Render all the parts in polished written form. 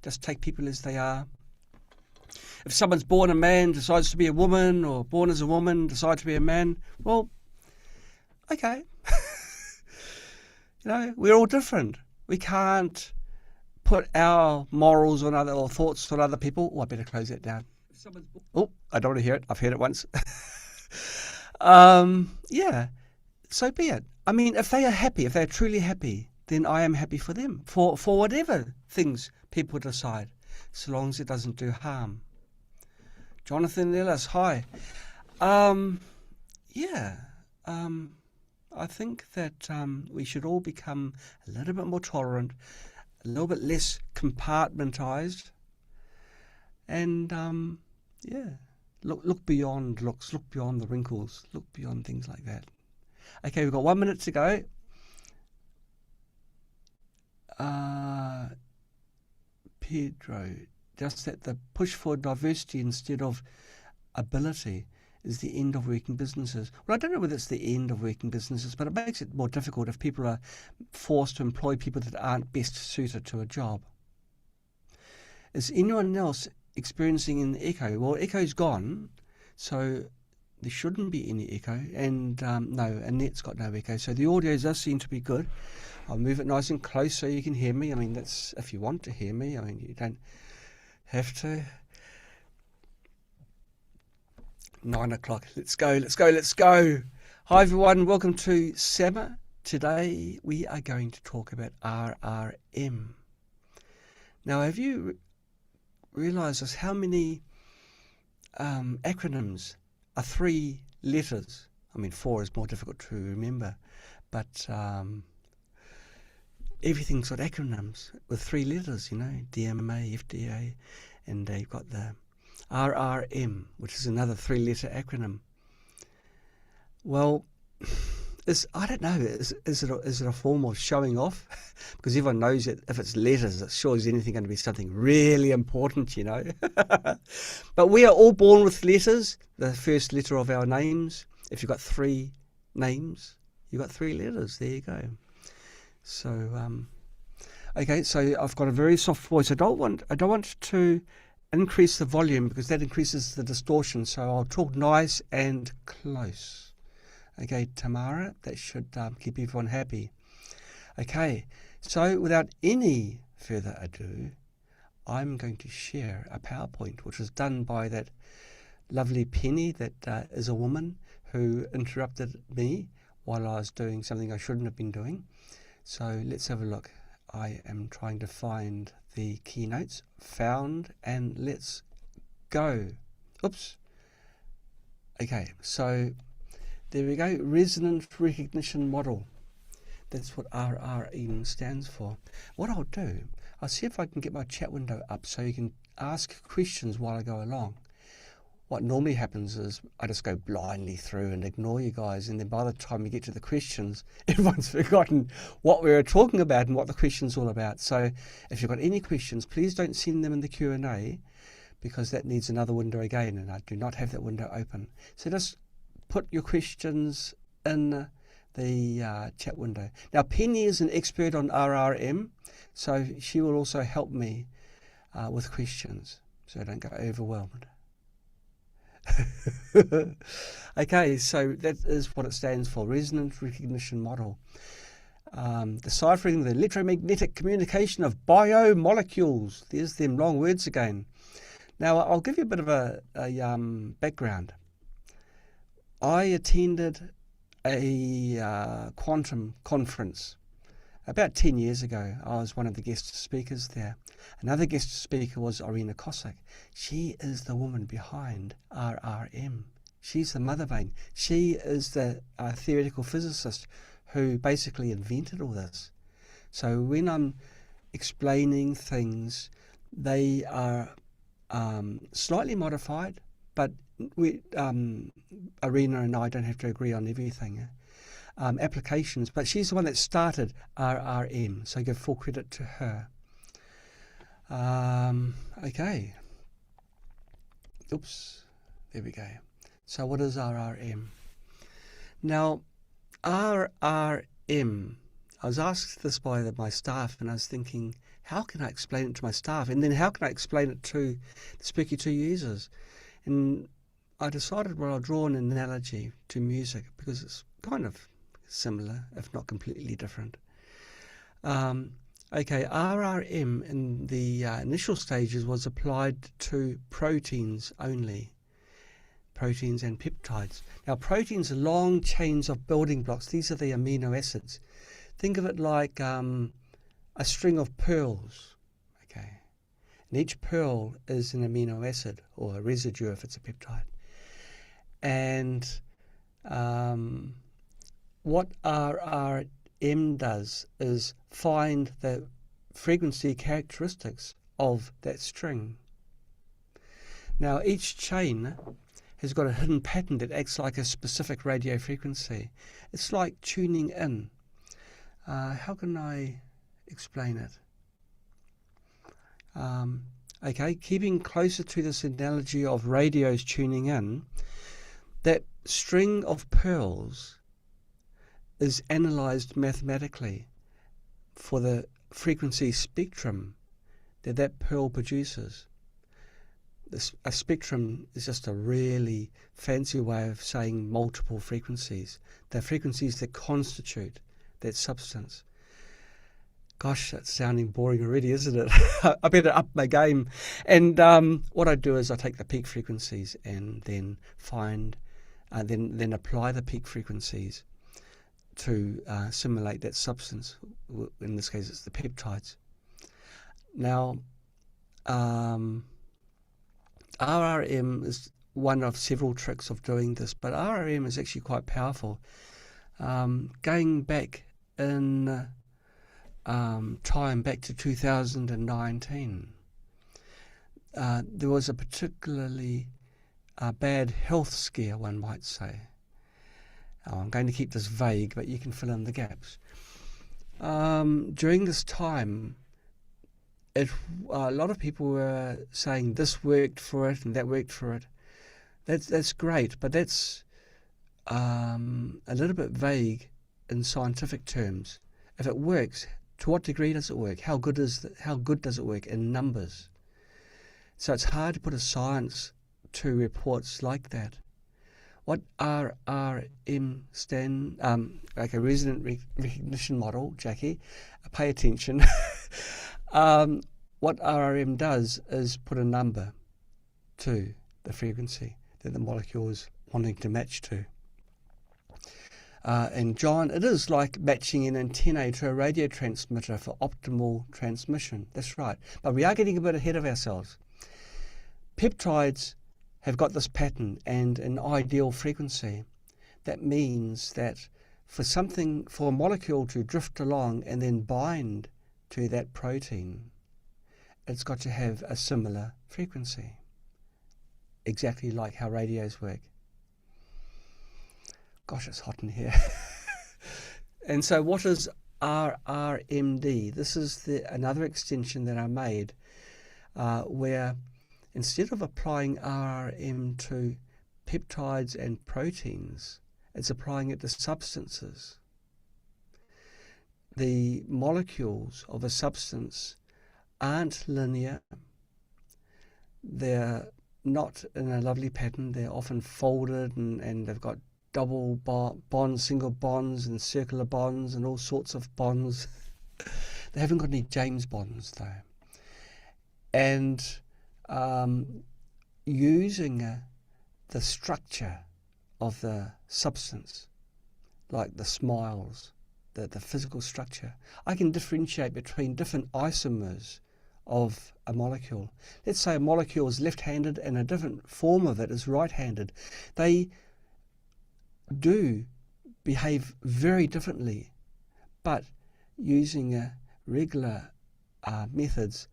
Just take people as they are. If someone's born a man, decides to be a woman, or born as a woman, decides to be a man, well, okay. We're all different. We can't put our morals on or thoughts on other people. Oh, I better close that down. Oh, I don't want to hear it. I've heard it once. Yeah, so be it. I mean, if they are happy, if they're truly happy, then I am happy for them, for whatever things people decide, so long as it doesn't do harm. Jonathan Ellis, hi. Yeah, I think that we should all become a little bit more tolerant, a little bit less compartmentized, and yeah, look beyond looks, look beyond the wrinkles, look beyond things like that. Okay, we've got 1 minute to go. Pedro, just that the push for diversity instead of ability is the end of working businesses. Well, I don't know whether it's the end of working businesses, but it makes it more difficult if people are forced to employ people that aren't best suited to a job. Is anyone else experiencing an echo? Well, echo's gone, so there shouldn't be any echo, and no, Annette's got no echo, so the audio does seem to be good. I'll move it nice and close so you can hear me. I mean, that's if you want to hear me. I mean, you don't have to. 9 o'clock. Let's go, let's go, let's go. Hi, everyone. Welcome to Summer. Today, we are going to talk about RRM. Now, have you realised just how many acronyms are 3 letters? I mean, 4 is more difficult to remember, but everything's got acronyms with 3 letters, DMA, FDA, and they've got the RRM, which is another 3-letter acronym. Well, I don't know, is it a form of showing off? Because everyone knows that if it's letters, it sure is anything going to be something really important, But we are all born with letters, the first letter of our names. If you've got 3 names, you've got 3 letters. There you go. So, okay, so I've got a very soft voice. I don't want to increase the volume because that increases the distortion. So I'll talk nice and close. Okay, Tamara, that should keep everyone happy. Okay, so without any further ado, I'm going to share a PowerPoint which was done by that lovely Penny that is a woman who interrupted me while I was doing something I shouldn't have been doing. So let's have a look. I am trying to find the keynotes. Found, and let's go. Oops. Okay, so there we go. Resonant recognition model. That's what RRM stands for. What I'll do, I'll see if I can get my chat window up so you can ask questions while I go along. What normally happens is I just go blindly through and ignore you guys, and then by the time we get to the questions, everyone's forgotten what we were talking about and what the question's all about. So if you've got any questions, please don't send them in the Q&A because that needs another window again, and I do not have that window open. So just put your questions in the chat window. Now, Penny is an expert on RRM, so she will also help me with questions, so don't go overwhelmed. Okay, so that is what it stands for, Resonant Recognition Model. Deciphering the electromagnetic communication of biomolecules. There's them long words again. Now, I'll give you a bit of a background. I attended a quantum conference about 10 years ago. I was one of the guest speakers there. Another guest speaker was Irina Cossack. She is the woman behind RRM. She's the mother vein. She is the theoretical physicist who basically invented all this. So when I'm explaining things, they are slightly modified, but Irina and I don't have to agree on everything. Applications, but she's the one that started RRM, so I give full credit to her. Okay. Oops. There we go. So what is RRM? Now, RRM, I was asked this by my staff, and I was thinking, how can I explain it to my staff? And then how can I explain it to the Spooky 2 users? And I decided, well, I'll draw an analogy to music because it's kind of similar, if not completely different. Okay, RRM in the initial stages was applied to proteins only. Proteins and peptides. Now, proteins are long chains of building blocks. These are the amino acids. Think of it like a string of pearls. Okay, and each pearl is an amino acid or a residue if it's a peptide. And what RRM does is find the frequency characteristics of that string. Now, each chain has got a hidden pattern that acts like a specific radio frequency. It's like tuning in. How can I explain it? Okay, keeping closer to this analogy of radios tuning in, that string of pearls is analysed mathematically for the frequency spectrum that that pearl produces. A spectrum is just a really fancy way of saying multiple frequencies. They're frequencies that constitute that substance. Gosh, that's sounding boring already, isn't it? I better up my game. And what I do is I take the peak frequencies and then then apply the peak frequencies to simulate that substance. In this case, it's the peptides. Now, RRM is one of several tricks of doing this, but RRM is actually quite powerful. Going back in time, back to 2019, there was a particularly bad health scare, one might say. I'm going to keep this vague, but you can fill in the gaps. During this time, a lot of people were saying this worked for it and that worked for it. That's great, but that's a little bit vague in scientific terms. If it works, to what degree does it work? How good does it work in numbers? So it's hard to put a science to reports like that. What RRM stand, like a resonant recognition model, Jackie, pay attention. What RRM does is put a number to the frequency that the molecule is wanting to match to. And John, it is like matching an antenna to a radio transmitter for optimal transmission. That's right. But we are getting a bit ahead of ourselves. Peptides have got this pattern and an ideal frequency. That means that for a molecule to drift along and then bind to that protein, it's got to have a similar frequency, exactly like how radios work. Gosh, it's hot in here. And so what is RRMD? This is another extension that I made where instead of applying RRM to peptides and proteins, it's applying it to substances. The molecules of a substance aren't linear. They're not in a lovely pattern. They're often folded and they've got double bonds, single bonds and circular bonds and all sorts of bonds. They haven't got any James bonds though. And using the structure of the substance, like the smiles, the physical structure, I can differentiate between different isomers of a molecule. Let's say a molecule is left-handed and a different form of it is right-handed. They do behave very differently, but using regular methods,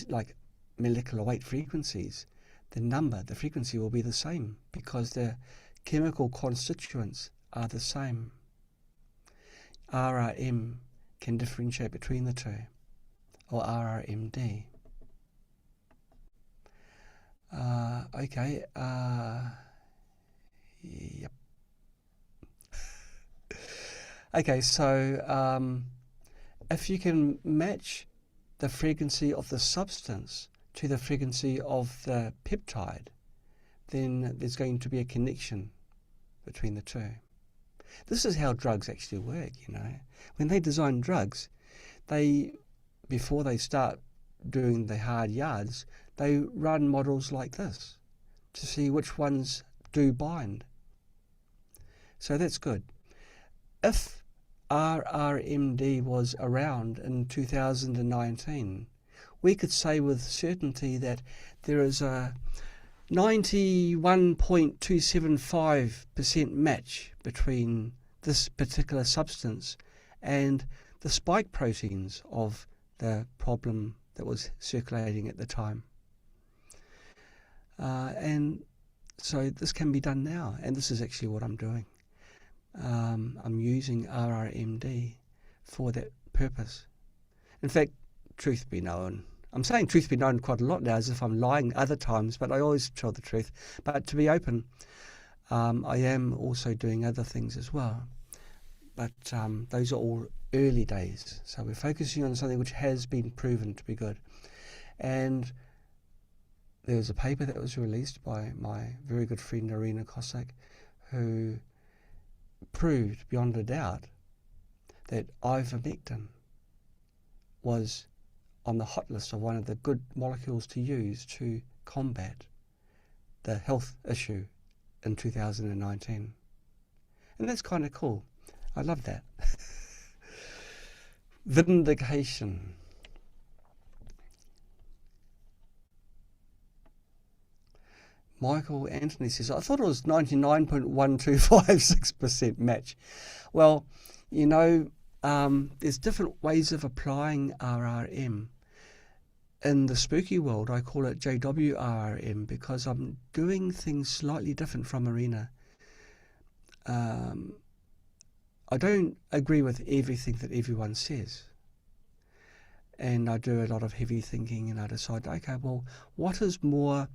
like molecular weight frequencies, the frequency will be the same because the chemical constituents are the same. RRM can differentiate between the two, or RRMD. Okay, yep. Okay, so if you can match the frequency of the substance to the frequency of the peptide, then there's going to be a connection between the two. This is how drugs actually work, you know. When they design drugs, before they start doing the hard yards, they run models like this to see which ones do bind. So that's good. If RRMD was around in 2019, we could say with certainty that there is a 91.275% match between this particular substance and the spike proteins of the problem that was circulating at the time. And so this can be done now, and this is actually what I'm doing. I'm using RRMD for that purpose. In fact, truth be known, I'm saying truth be known quite a lot now, as if I'm lying other times, but I always tell the truth. But to be open, I am also doing other things as well. But those are all early days. So we're focusing on something which has been proven to be good. And there was a paper that was released by my very good friend Irina Cossack, who proved beyond a doubt that ivermectin was on the hot list of one of the good molecules to use to combat the health issue in 2019. And that's kind of cool. I love that. Vindication. Michael Anthony says, I thought it was 99.1256% match. Well, you know, there's different ways of applying RRM. In the spooky world, I call it JW RRM because I'm doing things slightly different from Irina. I don't agree with everything that everyone says. And I do a lot of heavy thinking, and I decide, okay, well, what is more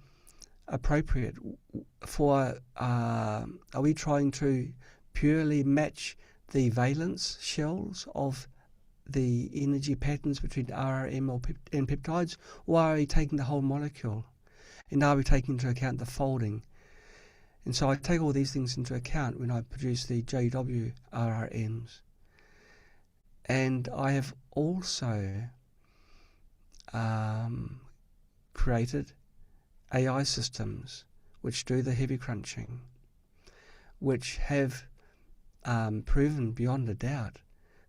appropriate for, are we trying to purely match the valence shells of the energy patterns between RRM and peptides, or are we taking the whole molecule? And are we taking into account the folding? And so I take all these things into account when I produce the JW RRMs. And I have also created AI systems which do the heavy crunching, which have proven beyond a doubt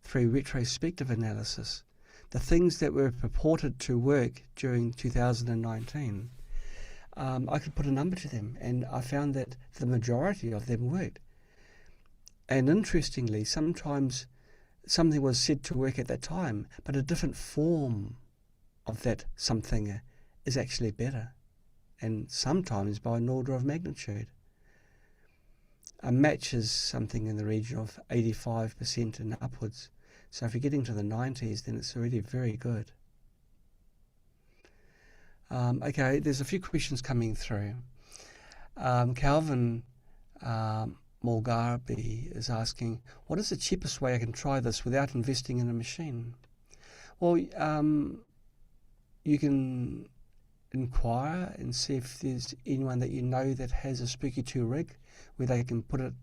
through retrospective analysis the things that were purported to work during 2019. I could put a number to them, and I found that the majority of them worked. And interestingly, sometimes something was said to work at that time, but a different form of that something is actually better, and sometimes by an order of magnitude. A match is something in the region of 85% and upwards. So if you're getting to the 90s, then it's already very good. Okay, there's a few questions coming through. Calvin Mulgarby is asking, what is the cheapest way I can try this without investing in a machine? Well, you can inquire and see if there's anyone that you know that has a Spooky 2 rig where they can put it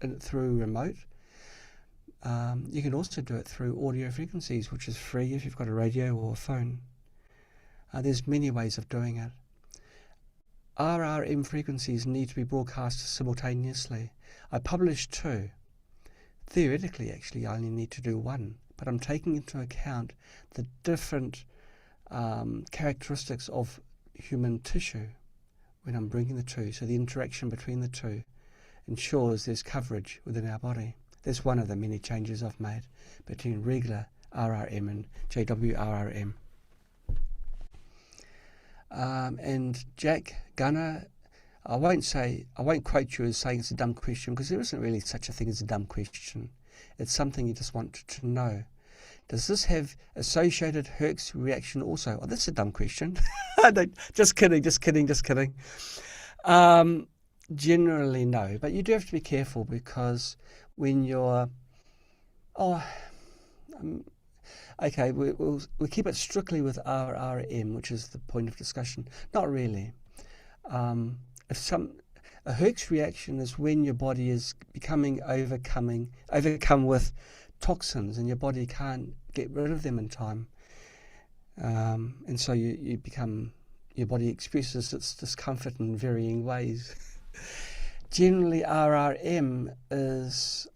in through remote. You can also do it through audio frequencies, which is free if you've got a radio or a phone. There's many ways of doing it. RRM frequencies need to be broadcast simultaneously. I published 2. Theoretically, actually, I only need to do 1, but I'm taking into account the different characteristics of human tissue when I'm bringing the 2. So the interaction between the 2 ensures there's coverage within our body. That's one of the many changes I've made between regular RRM and JW RRM. And Jack Gunner, I won't quote you as saying it's a dumb question, because there isn't really such a thing as a dumb question. It's something you just want to know. Does this have associated Herx reaction also? Oh, that's a dumb question. No, just kidding. Generally, no. But you do have to be careful, because when you're... Okay, we'll keep it strictly with RRM, which is the point of discussion. Not really. If a Herx reaction is when your body is overcome with toxins, and your body can't get rid of them in time, and so your body expresses its discomfort in varying ways. Generally, RRM is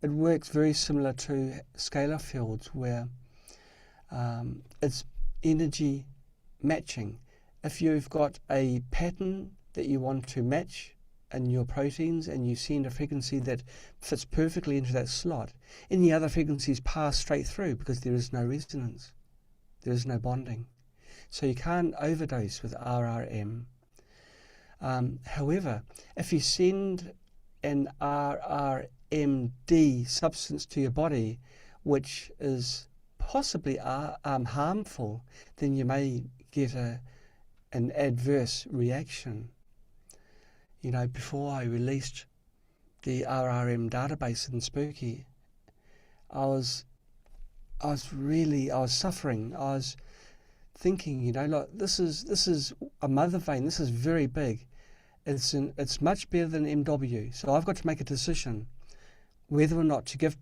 it works very similar to scalar fields, where it's energy matching. If you've got a pattern that you want to match in your proteins, and you send a frequency that fits perfectly into that slot, any other frequencies pass straight through because there is no resonance, there is no bonding. So you can't overdose with RRM. However, if you send an RRMD substance to your body, which is possibly harmful, then you may get an adverse reaction. You know, before I released the RRM database in Spooky, I was suffering. I was thinking, you know, like, this is a mother vein. This is very big. It's much better than MW. So I've got to make a decision whether or not to give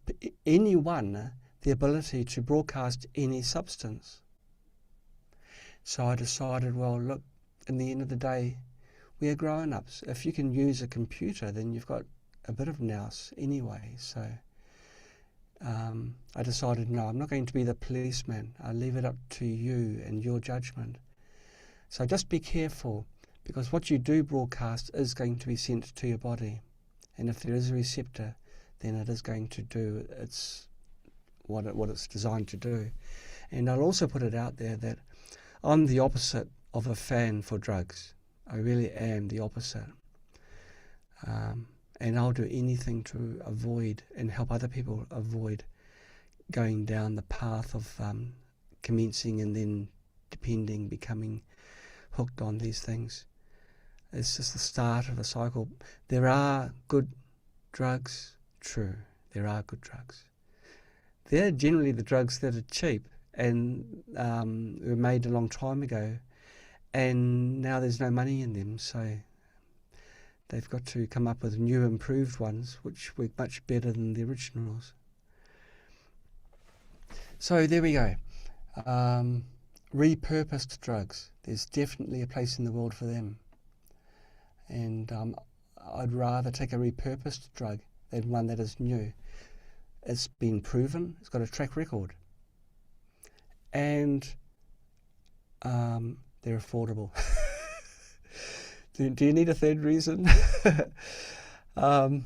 anyone the ability to broadcast any substance. So I decided, well, look, in the end of the day, we are grown-ups. If you can use a computer, then you've got a bit of nous anyway. So I decided, no, I'm not going to be the policeman. I'll leave it up to you and your judgment. So just be careful, because what you do broadcast is going to be sent to your body. And if there is a receptor, then it is going to do what it's designed to do. And I'll also put it out there that I'm the opposite of a fan for drugs. I really am the opposite. And I'll do anything to avoid and help other people avoid going down the path of commencing and then becoming hooked on these things. It's just the start of a cycle. There are good drugs, true. There are good drugs. They're generally the drugs that are cheap and were made a long time ago, and now there's no money in them, so they've got to come up with new improved ones which work much better than the originals. So there we go. Repurposed drugs. There's definitely a place in the world for them. And I'd rather take a repurposed drug than one that is new. It's been proven, it's got a track record. And they're affordable. Do you need a third reason? Yeah.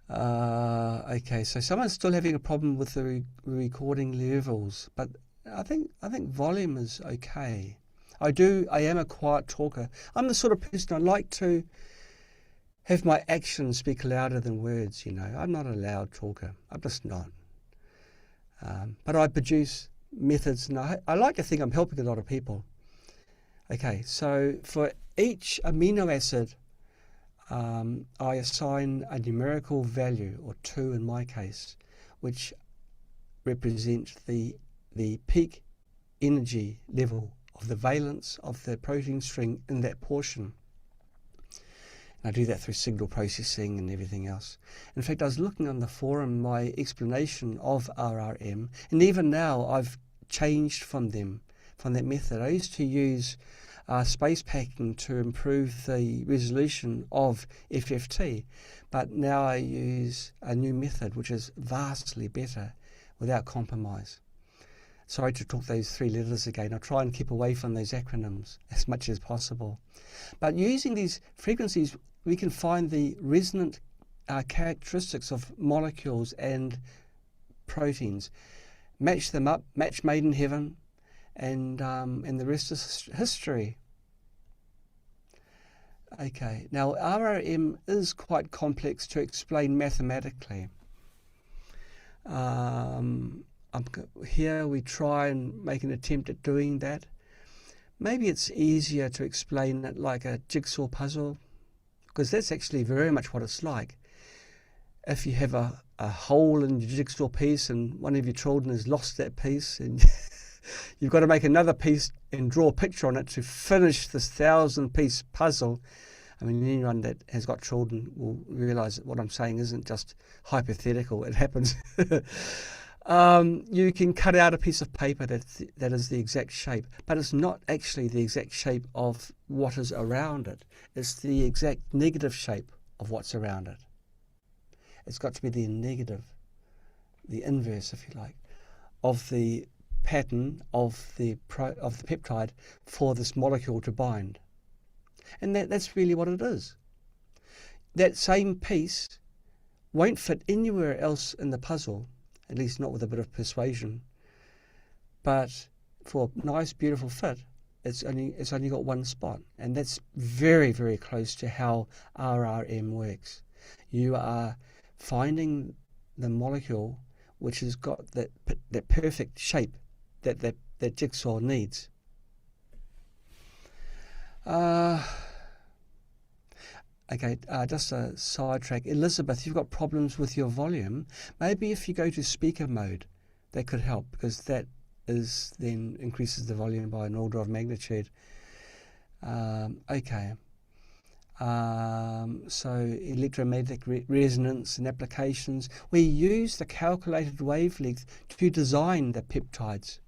Okay, so someone's still having a problem with the recording levels, but I think volume is okay. I am a quiet talker. I'm the sort of person, I like to have my actions speak louder than words, you know. I'm not a loud talker. I'm just not. But I produce methods, and I like to think I'm helping a lot of people. Okay, so for each amino acid, I assign a numerical value, or 2 in my case, which represents the peak energy level of the valence of the protein string in that portion. And I do that through signal processing and everything else. In fact, I was looking on the forum, my explanation of RRM, and even now I've changed from that method. I used to use space packing to improve the resolution of FFT, but now I use a new method which is vastly better without compromise. Sorry to talk those 3 letters again. I'll try and keep away from those acronyms as much as possible. But using these frequencies, we can find the resonant characteristics of molecules and proteins, match them up, match made in heaven, and the rest is history. Okay, now RRM is quite complex to explain mathematically. Here we try and make an attempt at doing that. Maybe it's easier to explain it like a jigsaw puzzle, because that's actually very much what it's like. If you have a a hole in your jigsaw piece and one of your children has lost that piece, and you've got to make another piece and draw a picture on it to finish this 1,000-piece puzzle. I mean, anyone that has got children will realise that what I'm saying isn't just hypothetical. It happens. You can cut out a piece of paper that is the exact shape, but it's not actually the exact shape of what is around it. It's the exact negative shape of what's around it. It's got to be the negative, the inverse, if you like, of the pattern of the peptide for this molecule to bind. And that's really what it is. That same piece won't fit anywhere else in the puzzle, at least not with a bit of persuasion. But for a nice, beautiful fit, it's only got one spot. And that's very, very close to how RRM works. You are finding the molecule which has got that perfect shape that jigsaw needs. Okay, just a sidetrack. Elizabeth, you've got problems with your volume. Maybe if you go to speaker mode, that could help, because that then increases the volume by an order of magnitude. Okay. So electromagnetic resonance and applications. We use the calculated wavelength to design the peptides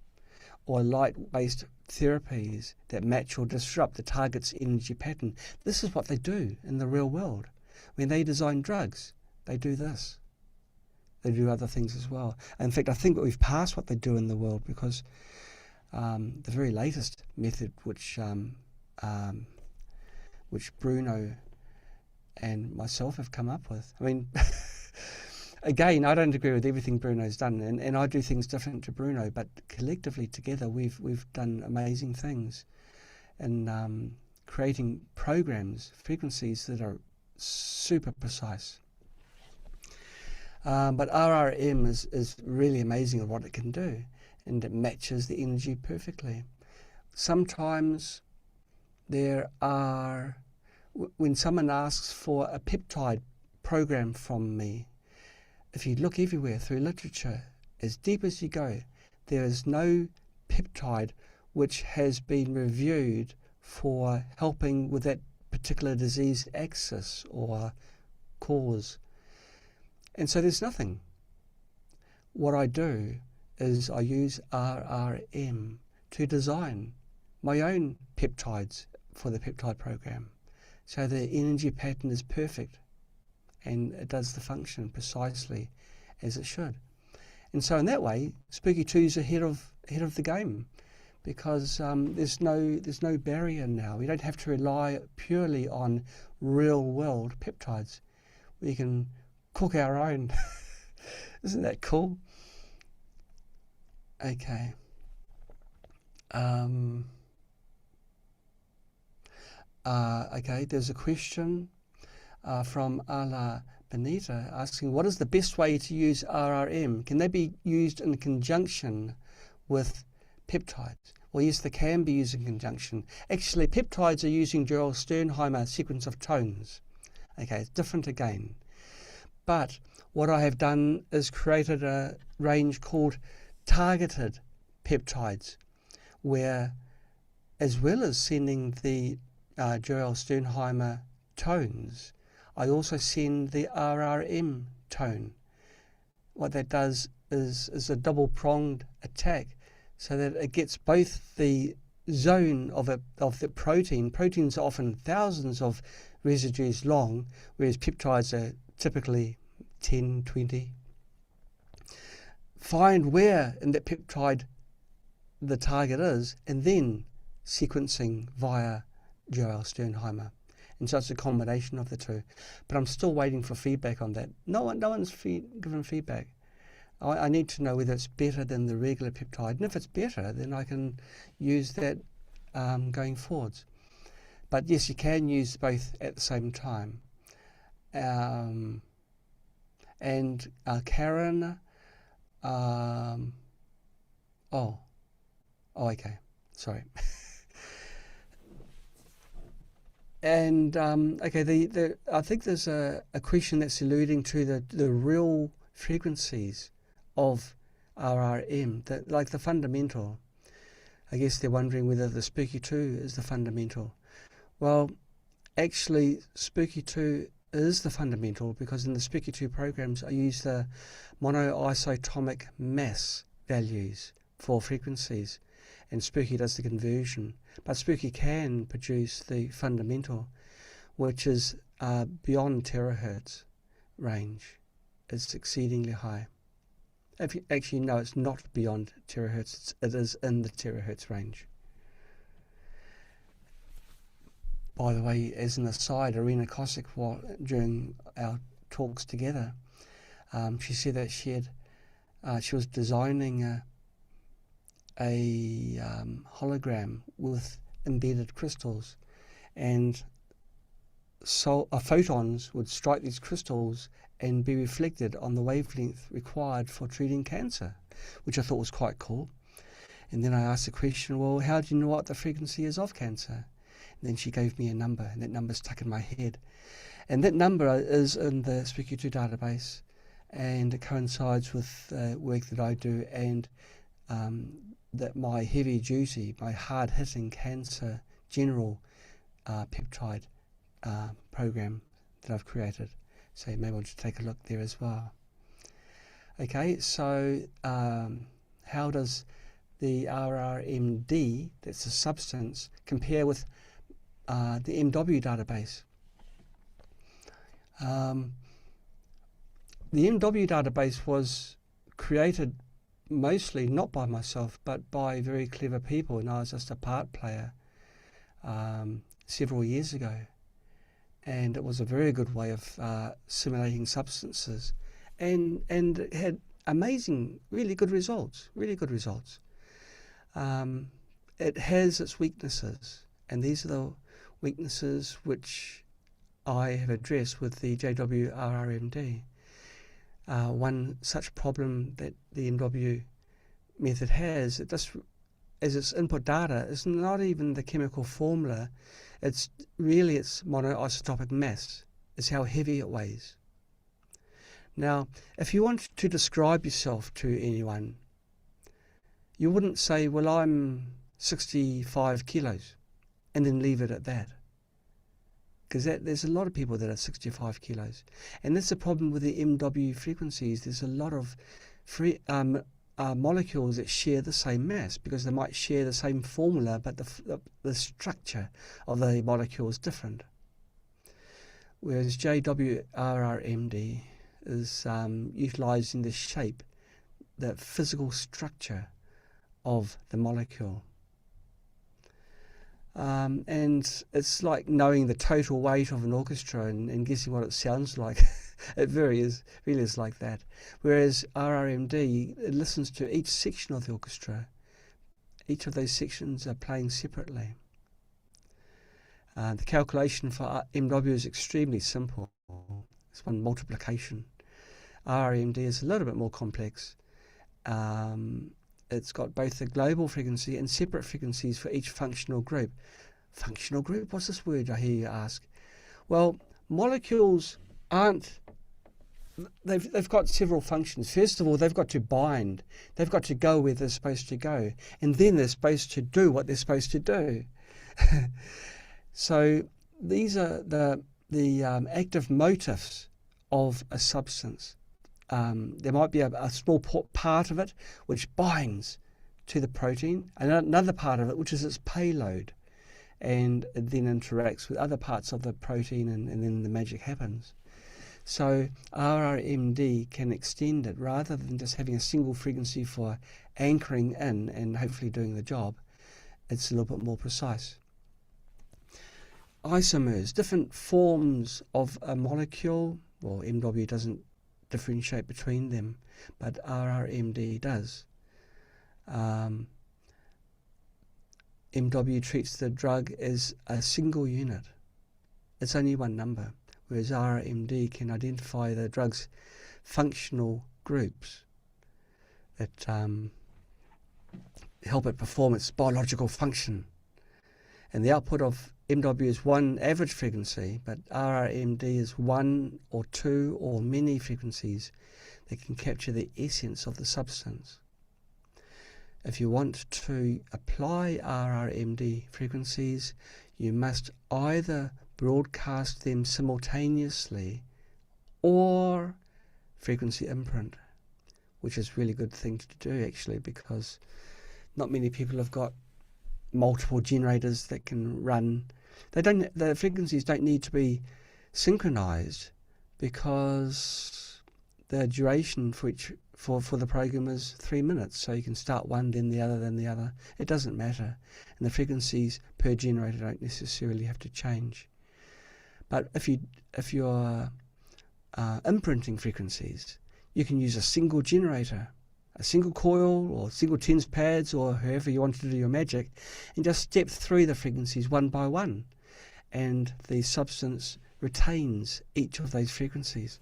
or light-based therapies that match or disrupt the target's energy pattern. This is what they do in the real world. When they design drugs, they do this. They do other things as well. In fact, I think that we've passed what they do in the world, because the very latest method which Bruno and myself have come up with. I mean, again, I don't agree with everything Bruno's done, and I do things different to Bruno, but collectively together we've done amazing things in creating programs, frequencies that are super precise. But RRM is really amazing at what it can do, and it matches the energy perfectly. Sometimes there are, when someone asks for a peptide program from me, if you look everywhere through literature, as deep as you go, there is no peptide which has been reviewed for helping with that particular disease axis or cause. And so there's nothing. What I do is I use RRM to design my own peptides for the peptide program. So the energy pattern is perfect and it does the function precisely as it should. And so in that way, Spooky 2's ahead of the game, because there's no barrier now. We don't have to rely purely on real world peptides. We can cook our own. Isn't that cool? Okay. Okay, there's a question from Ala Benita asking, what is the best way to use RRM? Can they be used in conjunction with peptides? Well, yes, they can be used in conjunction. Actually, peptides are using Gerald Sternheimer sequence of tones. Okay, it's different again. But what I have done is created a range called targeted peptides, where, as well as sending the Gerald Sternheimer tones, I also send the RRM tone. What that does is a double-pronged attack, so that it gets both the zone of the protein. Proteins are often thousands of residues long, whereas peptides are typically 10, 20. Find where in that peptide the target is, and then sequencing via Gerald Sternheimer. And so it's a combination of the two. But I'm still waiting for feedback on that. No one's given feedback. I need to know whether it's better than the regular peptide. And if it's better, then I can use that going forwards. But yes, you can use both at the same time. And Karen, okay, sorry. And okay, I think there's a question that's alluding to the real frequencies of RRM, like the fundamental. I guess they're wondering whether the Spooky 2 is the fundamental. Well, actually, Spooky 2 is the fundamental, because in the Spooky 2 programs I use the monoisotopic mass values for frequencies, and Spooky does the conversion. But Spooky can produce the fundamental, which is beyond terahertz range. It's exceedingly high. Actually, no, it's not beyond terahertz. It is in the terahertz range. By the way, as an aside, Irina Kosick, during our talks together, she said that she was designing a hologram with embedded crystals, and so photons would strike these crystals and be reflected on the wavelength required for treating cancer, which I thought was quite cool. And then I asked the question, well, how do you know what the frequency is of cancer? And then she gave me a number, and that number stuck in my head. And that number is in the Spooky 2 database, and it coincides with work that I do, and that my heavy duty, my hard hitting cancer general peptide program that I've created. So you may want to take a look there as well. Okay, so how does the RRMD, that's a substance, compare with the MW database? The MW database was created mostly not by myself, but by very clever people, and I was just a part player several years ago. And it was a very good way of simulating substances, and it had amazing, really good results. It has its weaknesses, and these are the weaknesses which I have addressed with the JW RRMD. One such problem that the MW method has, it just, as its input data, is not even the chemical formula. It's really its monoisotopic mass. It's how heavy it weighs. Now, if you want to describe yourself to anyone, you wouldn't say, well, I'm 65 kilos, and then leave it at that. Because there's a lot of people that are 65 kilos. And that's the problem with the MW frequencies. There's a lot of molecules that share the same mass, because they might share the same formula, but the structure of the molecule is different. Whereas JW RRMD is utilising the shape, the physical structure of the molecule. And it's like knowing the total weight of an orchestra and guessing what it sounds like. It really is like that. Whereas RRMD, it listens to each section of the orchestra. Each of those sections are playing separately. The calculation for MW is extremely simple. It's one multiplication. RRMD is a little bit more complex. It's got both the global frequency and separate frequencies for each functional group. Functional group? What's this word I hear you ask? Well, molecules aren't... They've got several functions. First of all, they've got to bind. They've got to go where they're supposed to go. And then they're supposed to do what they're supposed to do. So these are the active motifs of a substance. There might be a small part of it which binds to the protein, and another part of it which is its payload, and it then interacts with other parts of the protein, and then the magic happens. So RRMD can extend it, rather than just having a single frequency for anchoring in and hopefully doing the job. It's a little bit more precise. Isomers, different forms of a molecule. Well, MW doesn't differentiate between them, but RRMD does. MW treats the drug as a single unit. It's only one number, whereas RRMD can identify the drug's functional groups that help it perform its biological function. And the output of MW is one average frequency, but RRMD is one or two or many frequencies that can capture the essence of the substance. If you want to apply RRMD frequencies, you must either broadcast them simultaneously or frequency imprint, which is a really good thing to do actually, because not many people have got multiple generators that can run. The frequencies don't need to be synchronized, because the duration for the program is 3 minutes, so you can start one, then the other, then the other. It doesn't matter, and the frequencies per generator don't necessarily have to change. But if you're imprinting frequencies, you can use a single generator, a single coil, or single tens pads, or however you want to do your magic, and just step through the frequencies one by one, and the substance retains each of those frequencies.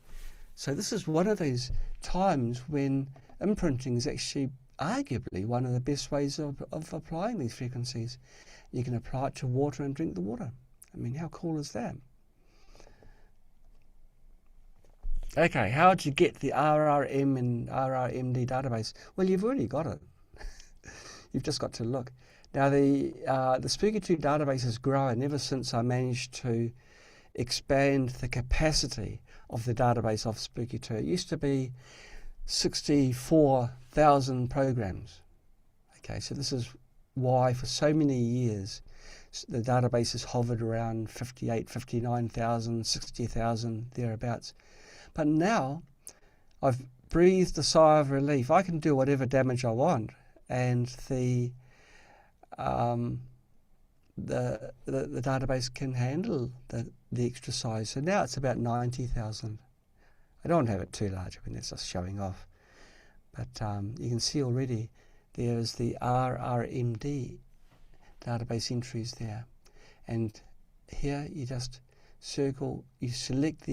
So this is one of those times when imprinting is actually arguably one of the best ways of applying these frequencies. You can apply it to water and drink the water. I mean, how cool is that? Okay, how to get the RRM and RRMD database? Well, you've already got it. You've just got to look. Now, the Spooky 2 database has grown ever since I managed to expand the capacity of the database of Spooky 2. It used to be 64,000 programs. Okay, so this is why for so many years the database has hovered around 58, 59,000, 60,000, thereabouts. But now I've breathed a sigh of relief. I can do whatever damage I want, and the database can handle the extra size. So now it's about 90,000. I don't have it too large. I mean, it's just showing off. But you can see already there's the RRMD database entries there. And here you just circle, you select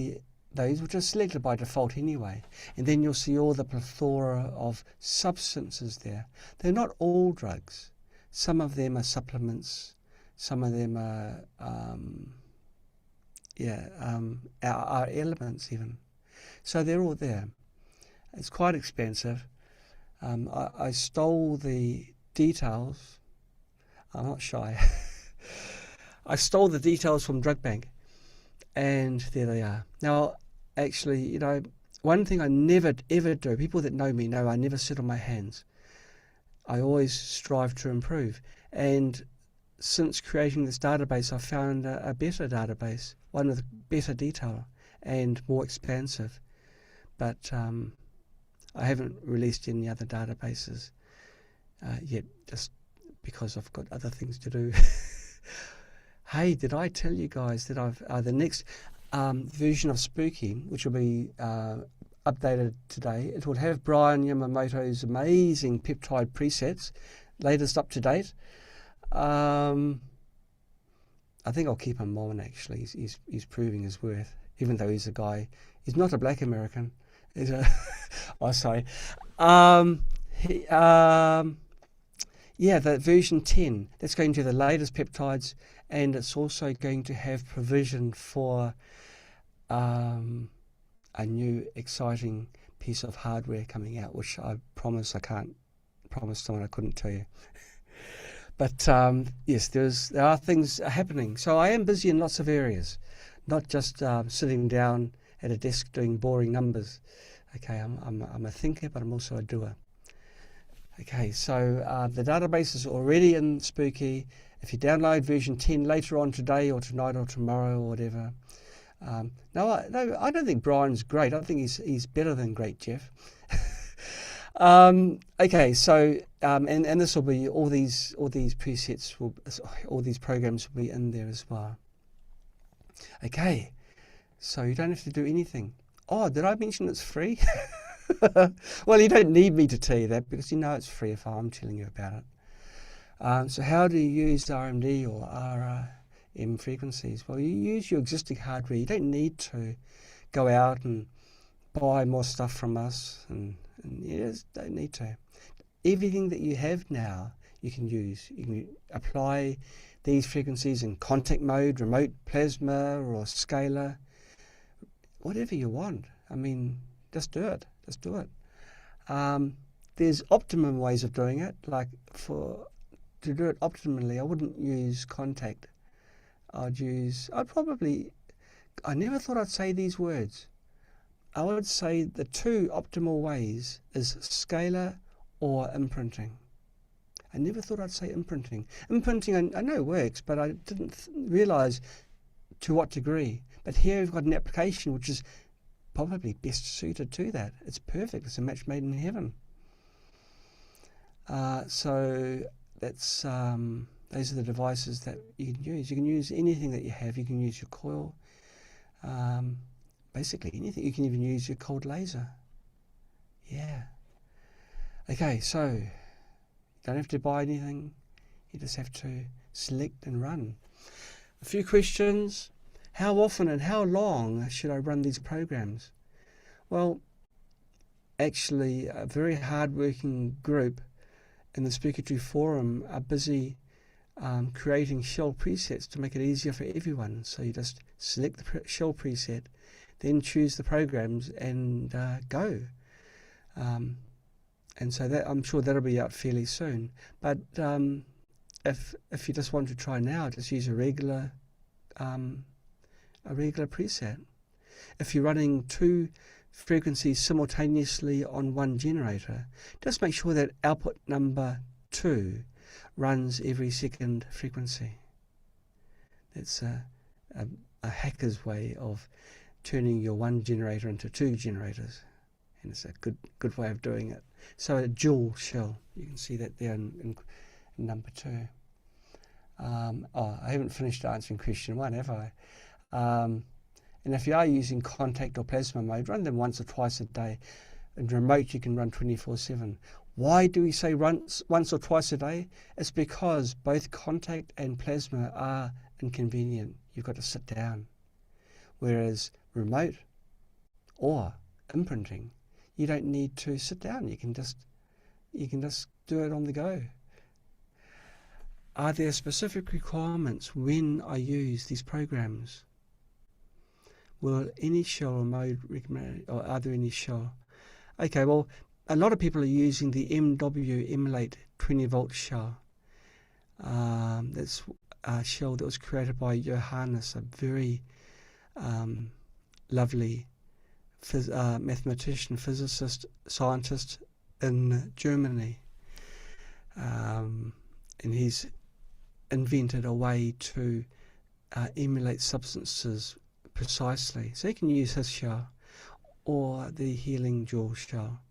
those which are selected by default anyway. And then you'll see all the plethora of substances there. They're not all drugs. Some of them are supplements. Some of them are elements even. So they're all there. It's quite expensive. I stole the details. I'm not shy. I stole the details from Drug Bank, and there they are. Now, actually, you know, one thing I never ever do, people that know me know I never sit on my hands. I always strive to improve. And since creating this database, I found a better database, one with better detail and more expansive. But I haven't released any other databases yet, just because I've got other things to do. Hey, did I tell you guys that the next version of Spooky, which will be updated today, it will have Brian Yamamoto's amazing peptide presets, latest up to date. I think I'll keep him on, actually. He's proving his worth, even though he's a guy. He's not a black American. He's a oh, sorry. Yeah, the version 10, that's going to the latest peptides, and it's also going to have provision for a new exciting piece of hardware coming out, which I can't promise someone I couldn't tell you. But yes, there are things happening. So I am busy in lots of areas, not just sitting down at a desk doing boring numbers. Okay, I'm a thinker, but I'm also a doer. Okay, so the database is already in Spooky. If you download version 10 later on today or tonight or tomorrow or whatever. No, I don't think Brian's great. I think he's better than great, Jeff. Okay, so and this will be all these presets, all these programs will be in there as well. Okay, so you don't have to do anything. Oh, did I mention it's free? Well, you don't need me to tell you that, because you know it's free if I'm telling you about it. So how do you use RMD or RRM frequencies? Well, you use your existing hardware. You don't need to go out and buy more stuff from us, and you just don't need to. Everything that you have now you can use. You can apply these frequencies in contact mode, remote plasma or scalar, whatever you want. I mean, just do it. Just do it. There's optimum ways of doing it. Like to do it optimally, I wouldn't use contact. I never thought I'd say these words. I would say the two optimal ways is scalar or imprinting. I never thought I'd say imprinting. Imprinting I know works, but I didn't realise to what degree. But here we've got an application which is probably best suited to that. It's perfect. It's a match made in heaven. So that's those are the devices that you can use. You can use anything that you have. You can use your coil, basically anything. You can even use your cold laser. Yeah. Okay, so you don't have to buy anything. You just have to select and run. A few questions. How often and how long should I run these programs? Well, actually, a very hard-working group in the Spooky Tree forum are busy creating shell presets to make it easier for everyone. So you just select the shell preset, then choose the programs and go. And so that I'm sure that'll be out fairly soon. But if you just want to try now, just use a regular preset. If you're running two frequencies simultaneously on one generator, just make sure that output number 2 runs every second frequency. That's a hacker's way of turning your one generator into two generators, and it's a good way of doing it. So a dual shell, you can see that there in number 2. I haven't finished answering question 1, have I? And if you are using contact or plasma mode, run them once or twice a day. In remote, you can run 24/7. Why do we say once or twice a day? It's because both contact and plasma are inconvenient. You've got to sit down. Whereas remote or imprinting, you don't need to sit down. You can just do it on the go. Are there specific requirements when I use these programs? Will any shell or mode recommend, or are there any shell? Okay, well, a lot of people are using the MW Emulate 20-volt shell. That's a shell that was created by Johannes, a very lovely mathematician, physicist, scientist in Germany. And he's invented a way to emulate substances precisely. So you can use his shell or the healing dual shell.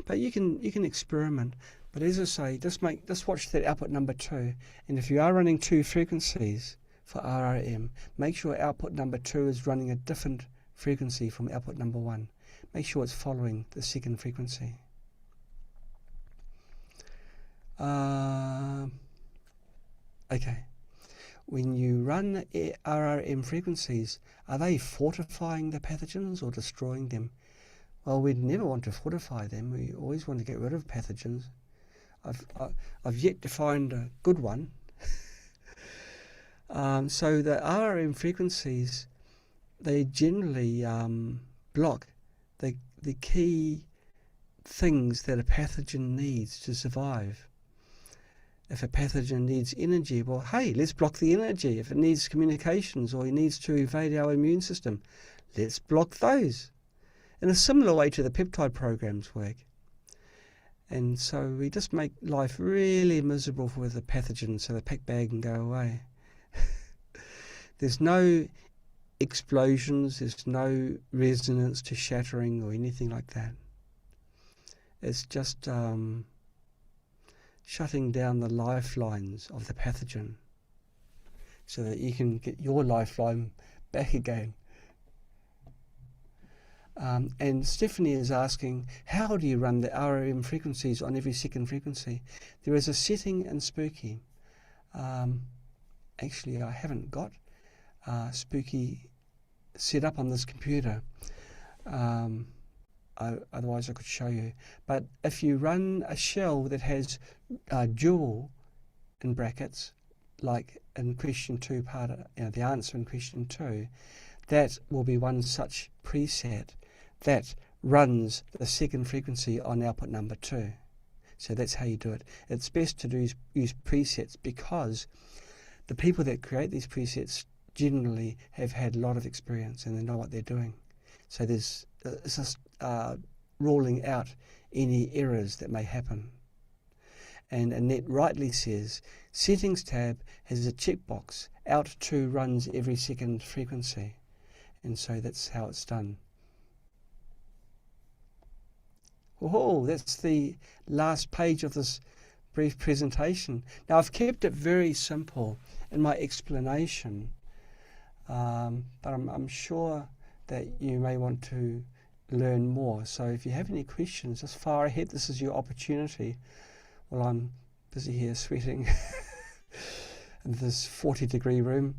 But you can experiment. But as I say, just watch that output number 2. And if you are running 2 frequencies for RRM, make sure output number 2 is running a different frequency from output number 1. Make sure it's following the second frequency. Okay. When you run RRM frequencies, are they fortifying the pathogens or destroying them? Well, we'd never want to fortify them. We always want to get rid of pathogens. I've yet to find a good one. So the RRM frequencies, they generally block the key things that a pathogen needs to survive. If a pathogen needs energy, well, hey, let's block the energy. If it needs communications or it needs to evade our immune system, let's block those. In a similar way to the peptide programs work. And so we just make life really miserable for the pathogen so the pack bag can go away. There's no explosions, there's no resonance to shattering or anything like that. It's just shutting down the lifelines of the pathogen so that you can get your lifeline back again. And Stephanie is asking, how do you run the RRM frequencies on every second frequency? There is a setting in Spooky. Actually, I haven't got Spooky set up on this computer. Otherwise I could show you. But if you run a shell that has dual in brackets, like in question 2 part, the answer in question 2, that will be one such preset that runs the second frequency on output number 2. So that's how you do it. It's best to use presets, because the people that create these presets generally have had a lot of experience and they know what they're doing. So it's just ruling out any errors that may happen. And Annette rightly says, Settings tab has a checkbox. Out 2 runs every second frequency. And so that's how it's done. Oh, that's the last page of this brief presentation. Now, I've kept it very simple in my explanation, but I'm sure that you may want to learn more. So if you have any questions, just fire ahead. This is your opportunity. Well, I'm busy here sweating in this 40-degree room.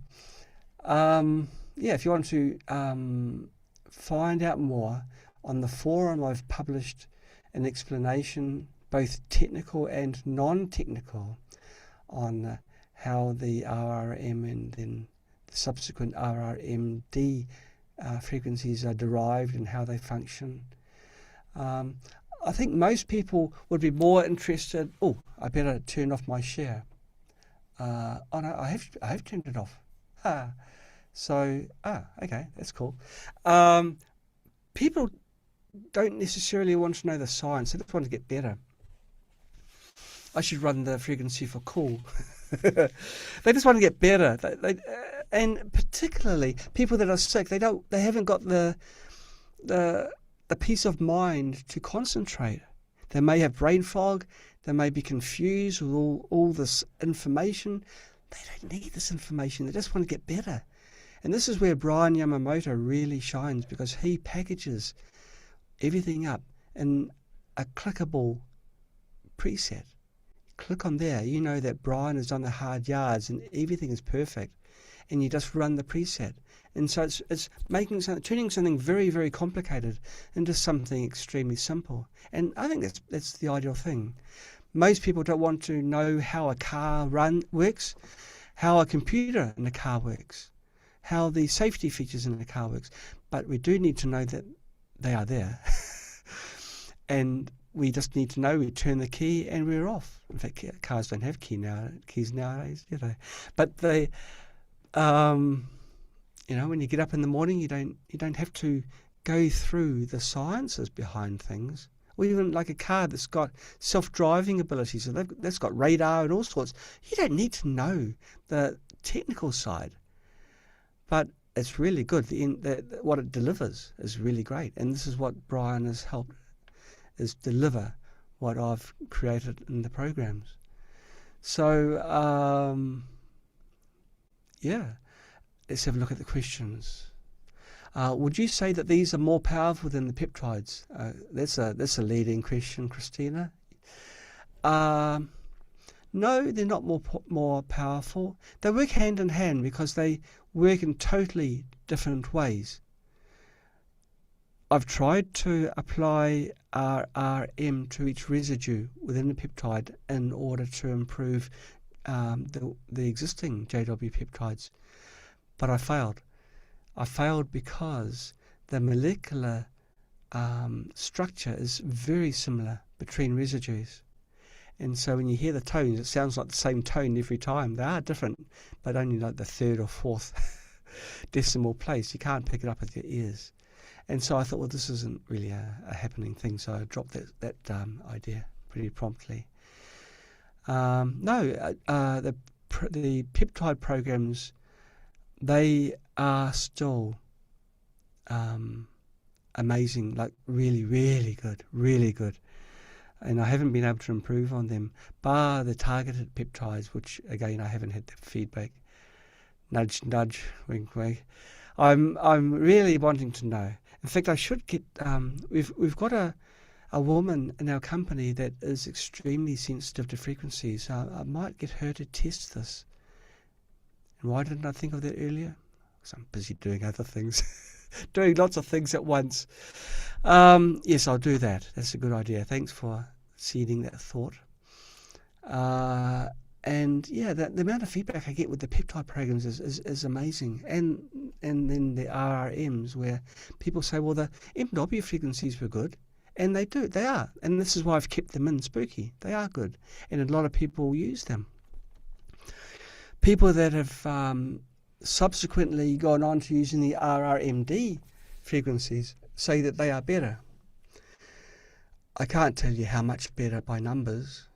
Yeah, if you want to find out more, on the forum I've published an explanation, both technical and non-technical, on how the RRM and then the subsequent RRMD frequencies are derived and how they function. I think most people would be more interested. Oh, I better turn off my share. Oh no, I have turned it off. Okay, that's cool. People don't necessarily want to know the science. They just want to get better. I should run the frequency for cool. They just want to get better. And particularly people that are sick, they haven't got the peace of mind to concentrate. They may have brain fog. They may be confused with all this information. They don't need this information. They just want to get better. And this is where Brian Yamamoto really shines, because he packages everything up in a clickable preset. Click on there, you know that Brian has done the hard yards and everything is perfect, and you just run the preset. And so it's turning something very, very complicated into something extremely simple. And I think that's the ideal thing. Most people don't want to know how a car works, how a computer in a car works, how the safety features in a car works, but we do need to know that they are there. And we just need to know, we turn the key and we're off. In fact, cars don't have keys nowadays, do they? But they, when you get up in the morning, you don't have to go through the sciences behind things. Or even like a car that's got self-driving abilities, so that's got radar and all sorts. You don't need to know the technical side, but it's really good. What it delivers is really great, and this is what Brian has helped is deliver what I've created in the programs. So yeah, let's have a look at the questions. Would you say that these are more powerful than the peptides? That's a leading question, Christina. No, they're not more powerful. They work hand in hand because they work in totally different ways. I've tried to apply RRM to each residue within the peptide in order to improve the existing JW peptides, but I failed. I failed because the molecular structure is very similar between residues. And so when you hear the tones, it sounds like the same tone every time. They are different, but only like the third or fourth decimal place. You can't pick it up with your ears. And so I thought, well, this isn't really a happening thing, so I dropped that idea pretty promptly. The peptide programs, they are still amazing, like really, really good, really good. And I haven't been able to improve on them, bar the targeted peptides, which again I haven't had the feedback. Nudge, nudge, wink, wink. I'm really wanting to know. In fact, I should get. We've got a woman in our company that is extremely sensitive to frequencies. So I might get her to test this. And why didn't I think of that earlier? Because I'm busy doing other things, doing lots of things at once. Yes, I'll do that. That's a good idea. Thanks for seeding that thought. And yeah, the amount of feedback I get with the peptide programs is amazing. And and then the RRMs, where people say, well, the MW frequencies were good. And they are. And this is why I've kept them in Spooky. They are good. And a lot of people use them. People that have subsequently gone on to using the RRMD frequencies say that they are better. I can't tell you how much better by numbers.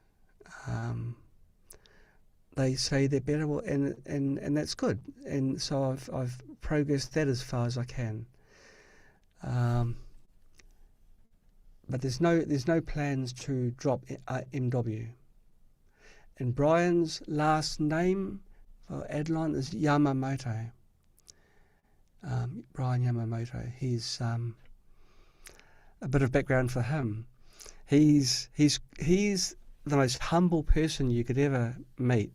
They say they're better, and that's good. And so I've progressed that as far as I can. But there's no plans to drop MW. And Brian's last name for Adlon is Yamamoto. Brian Yamamoto. He's a bit of background for him. He's the most humble person you could ever meet.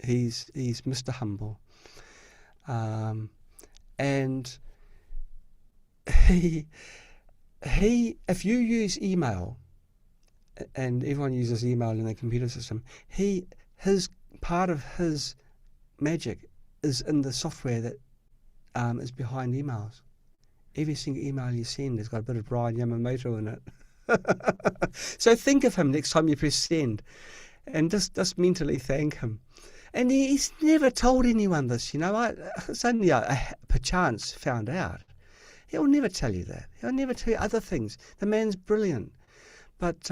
He's Mr. Humble, and he if you use email, and everyone uses email in the computer system, his part of his magic is in the software that is behind emails. Every single email you send has got a bit of Brian Yamamoto in it. So think of him next time you press send, and just mentally thank him. And he's never told anyone this, it's only perchance found out. He'll never tell you that. He'll never tell you other things. The man's brilliant. But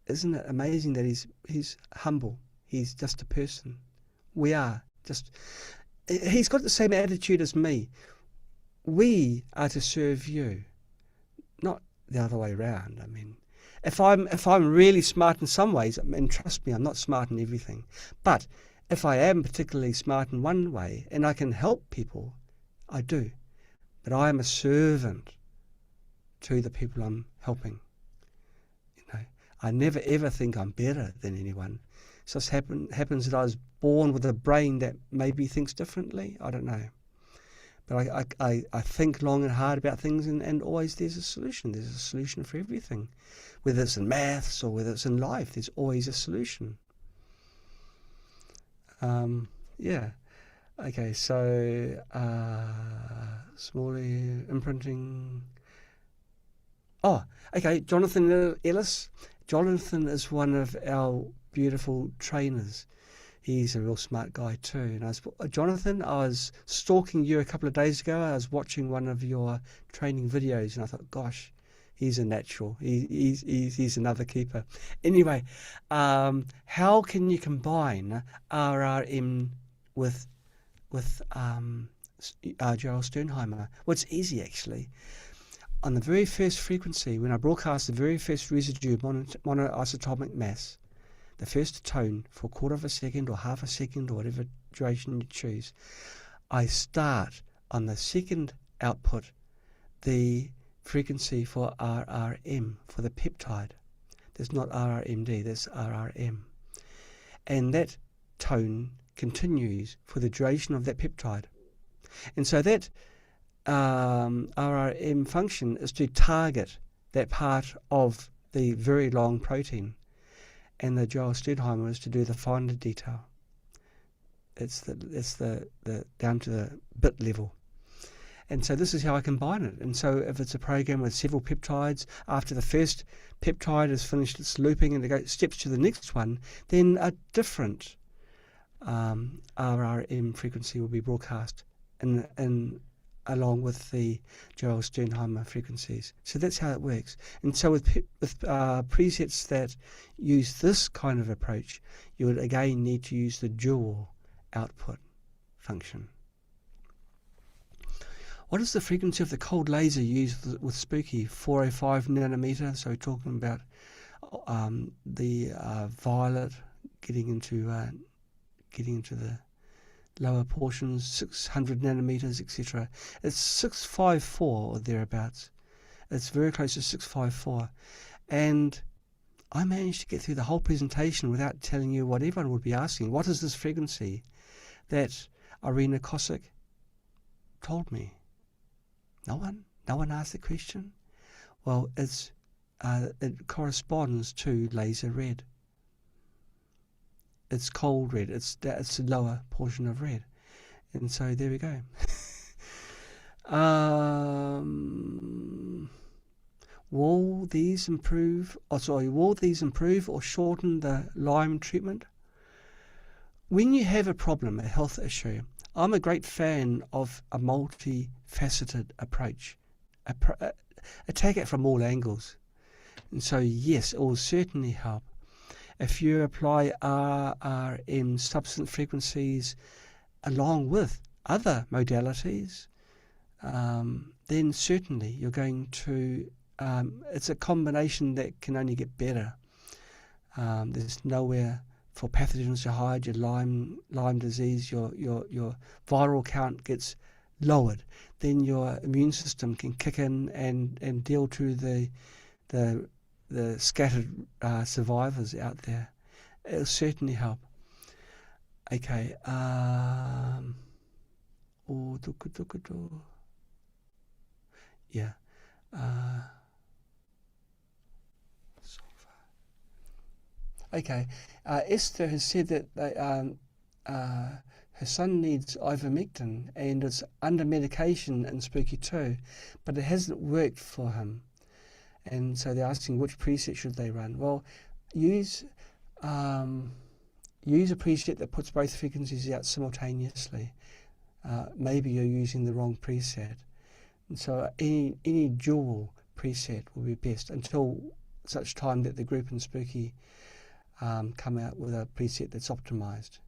isn't it amazing that he's humble? He's just a person. We are just... He's got the same attitude as me. We are to serve you, not the other way around. I mean, if I'm really smart in some ways, and trust me, I'm not smart in everything, but if I am particularly smart in one way and I can help people, I do. But I am a servant to the people I'm helping. I never ever think I'm better than anyone. It just happens that I was born with a brain that maybe thinks differently. I don't know. But I think long and hard about things, and always there's a solution. There's a solution for everything. Whether it's in maths or whether it's in life, there's always a solution. Yeah. Okay, so Smalley imprinting. Oh, okay, Jonathan Ellis. Jonathan is one of our beautiful trainers. He's a real smart guy too. And Jonathan, I was stalking you a couple of days ago. I was watching one of your training videos, and I thought, gosh, he's a natural. He's another keeper. Anyway, how can you combine RRM with Gerald Sternheimer? Well, it's easy actually. On the very first frequency, when I broadcast the very first residue monoisotopic mass, the first tone for a quarter of a second or half a second or whatever duration you choose, I start on the second output the frequency for RRM, for the peptide. There's not RRMD, there's RRM. And that tone continues for the duration of that peptide. And so that RRM function is to target that part of the very long protein. And the Joel Sternheimer is to do the finer detail. It's the down to the bit level. And so this is how I combine it. And so if it's a program with several peptides, after the first peptide has finished its looping and it steps to the next one, then a different RRM frequency will be broadcast in along with the Joel Sternheimer frequencies. So that's how it works. And so with presets that use this kind of approach, you would again need to use the dual output function. What is the frequency of the cold laser used with Spooky? 405 nanometer. So we're talking about the violet getting into the lower portions, 600 nanometers, etc. It's 654 or thereabouts. It's very close to 654. And I managed to get through the whole presentation without telling you what everyone would be asking. What is this frequency? That Irina Kosick told me. No one asked the question. Well, it corresponds to laser red. It's cold red. It's the lower portion of red. And so there we go. Um, will these improve? Oh, sorry. Will these improve or shorten the Lyme treatment? When you have a problem, a health issue, I'm a great fan of a multifaceted approach. Attack it from all angles. And so, yes, it will certainly help. If you apply RRM substance frequencies along with other modalities, then certainly you're going to, it's a combination that can only get better. There's nowhere for pathogens to hide. Your Lyme disease, your viral count gets lowered. Then your immune system can kick in and deal to the scattered survivors out there. It'll certainly help. Okay. Yeah. Okay. Esther has said that her son needs ivermectin and is under medication in Spooky 2, but it hasn't worked for him. And so they're asking which preset should they run. Well, use a preset that puts both frequencies out simultaneously. Maybe you're using the wrong preset. And so any dual preset will be best until such time that the group in Spooky come out with a preset that's optimized.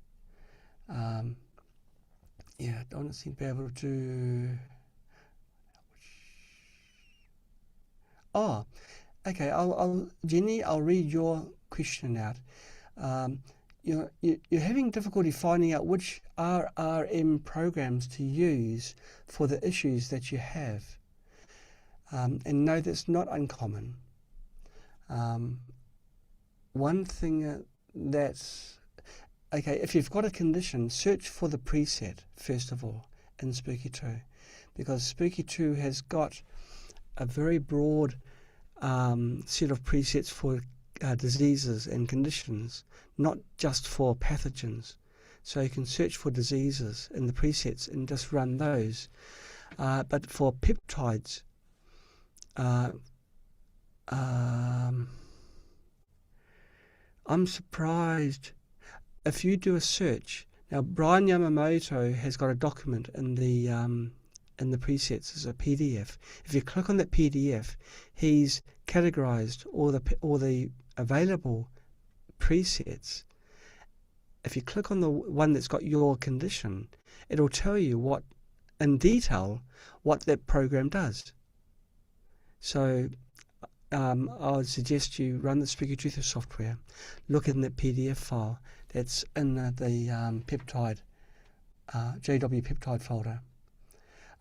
Yeah, I don't seem to be able to do... Oh, okay. Jenny, I'll read your question out. You're having difficulty finding out which RRM programs to use for the issues that you have. And no, that's not uncommon. One thing that's... Okay, if you've got a condition, search for the preset, first of all, in Spooky 2. Because Spooky 2 has got a very broad set of presets for diseases and conditions, not just for pathogens. So you can search for diseases in the presets and just run those. But for peptides, I'm surprised if you do a search. Now, Brian Yamamoto has got a document in the presets as a PDF. If you click on that PDF, he's categorized all the available presets. If you click on the one that's got your condition, it'll tell you in detail what that program does. So I would suggest you run the Spooky Tooth software, look in the PDF file that's in the peptide, JW peptide folder.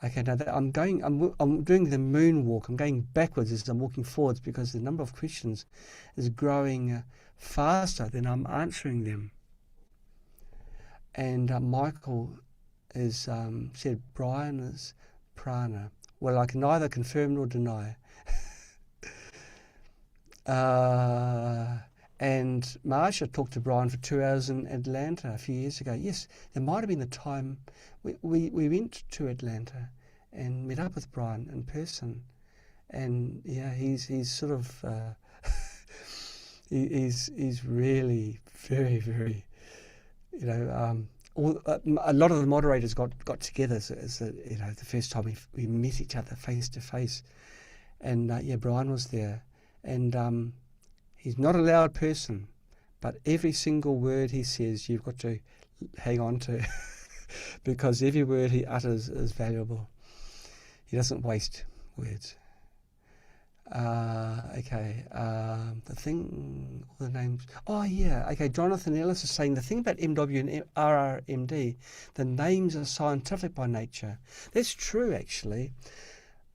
Okay, now that I'm doing the moonwalk. I'm going backwards as I'm walking forwards because the number of questions is growing faster than I'm answering them. And Michael has said Brian is prana. Well, I can neither confirm nor deny. And Marsha talked to Brian for 2 hours in Atlanta a few years ago. Yes, there might have been the time we went to Atlanta and met up with Brian in person. And yeah, he's sort of he's really very, very, a lot of the moderators got together as the first time we met each other face to face. And Brian was there. And he's not a loud person, but every single word he says you've got to hang on to because every word he utters is valuable. He doesn't waste words. Okay, the names. Oh yeah, okay, Jonathan Ellis is saying the thing about MW and RRMD, the names are scientific by nature. That's true actually.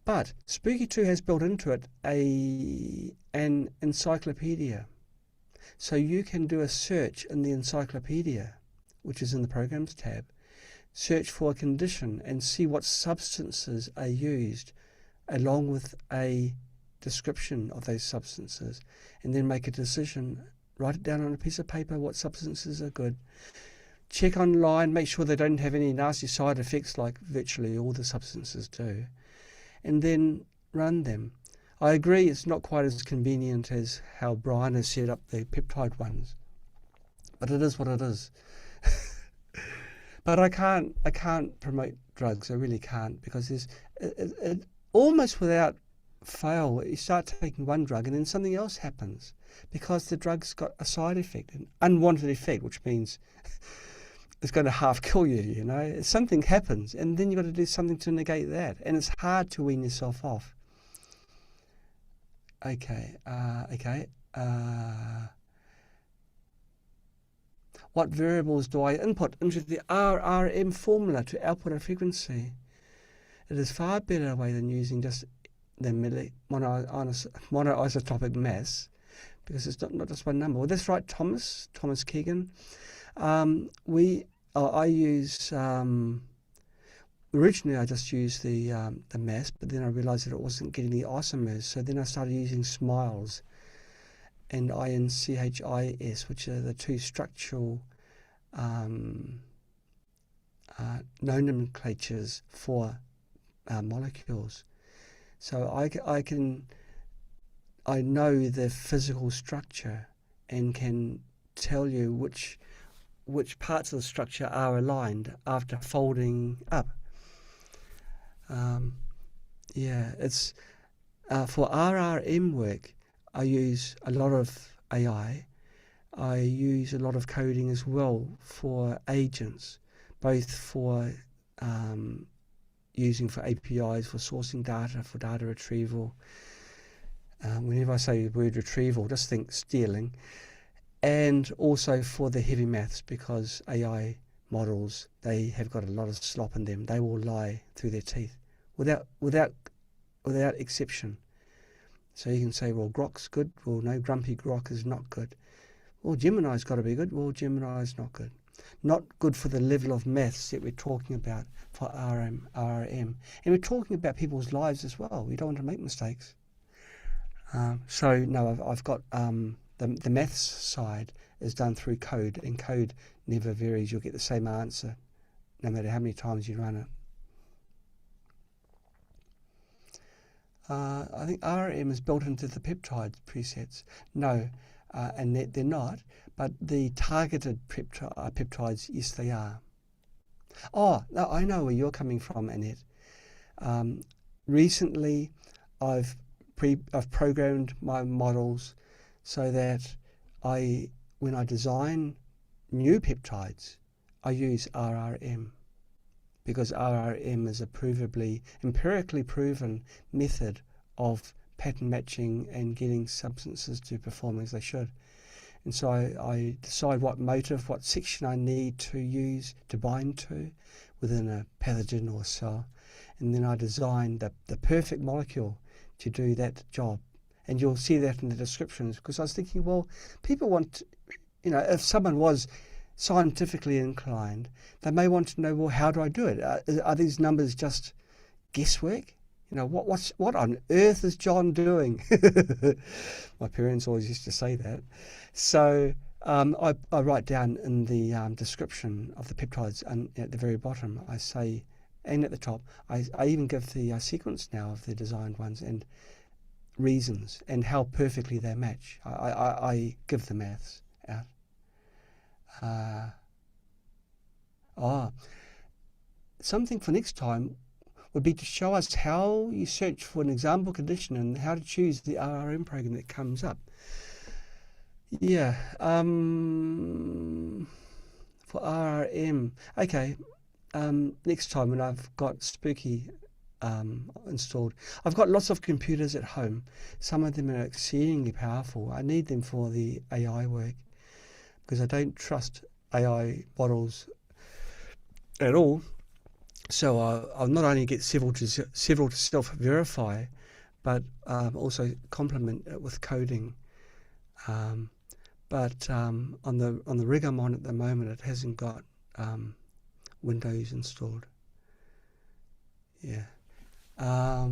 But Spooky 2 has built into it an encyclopedia. So you can do a search in the encyclopedia, which is in the Programs tab, search for a condition and see what substances are used along with a description of those substances, and then make a decision, write it down on a piece of paper, what substances are good, check online, make sure they don't have any nasty side effects like virtually all the substances do, and then run them. I agree it's not quite as convenient as how Brian has set up the peptide ones, but it is what it is. But I can't promote drugs. I really can't, because it almost without fail, you start taking one drug and then something else happens because the drug's got a side effect, an unwanted effect, which means it's going to half kill you, you know. Something happens and then you've got to do something to negate that, and it's hard to wean yourself off. Okay. What variables do I input into the RRM formula to output a frequency? It is far better way than using just the monoisotopic mass, because it's not just one number. Well, that's right, Thomas Keegan. I use originally I just used the mass, but then I realized that it wasn't getting the isomers, so then I started using SMILES and INCHIS, which are the two structural nomenclatures for molecules. So I know the physical structure and can tell you which parts of the structure are aligned after folding up. It's for RRM work. I use a lot of AI. I use a lot of coding as well for agents, both for using for APIs, for sourcing data, for data retrieval. Whenever I say the word retrieval, just think stealing. And also for the heavy maths, because AI models, they have got a lot of slop in them. They will lie through their teeth without exception. So you can say, well, Grok's good. Well, no, Grumpy Grok is not good. Well, Gemini's got to be good. Well, Gemini's not good. Not good for the level of maths that we're talking about for RRM. And we're talking about people's lives as well. We don't want to make mistakes. So, no, I've got the maths side is done through code, and code never varies. You'll get the same answer no matter how many times you run it. I think RRM is built into the peptide presets. No, and they're not, but the targeted peptides, yes, they are. Oh, no, I know where you're coming from, Annette. Recently, I've programmed my models so that when I design new peptides, I use RRM, because RRM is a empirically proven method of pattern matching and getting substances to perform as they should. And so I decide what section I need to use to bind to within a pathogen or a cell, and then I design the perfect molecule to do that job. And you'll see that in the descriptions, because I was thinking, well, people want, if someone was scientifically inclined, they may want to know, well, how do I do it? Are these numbers just guesswork? What on earth is John doing? My parents always used to say that. So I write down in the description of the peptides, and at the very bottom I say, and at the top, I even give the sequence now of the designed ones and reasons and how perfectly they match. I give the maths out. Something for next time would be to show us how you search for an example condition and how to choose the RRM program that comes up. Yeah, for RRM. Okay, next time when I've got Spooky installed. I've got lots of computers at home. Some of them are exceedingly powerful. I need them for the AI work, because I don't trust AI models at all. So I'll not only get several to self-verify, but also complement it with coding. But on the rig I'm on at the moment, it hasn't got Windows installed. Yeah. I'll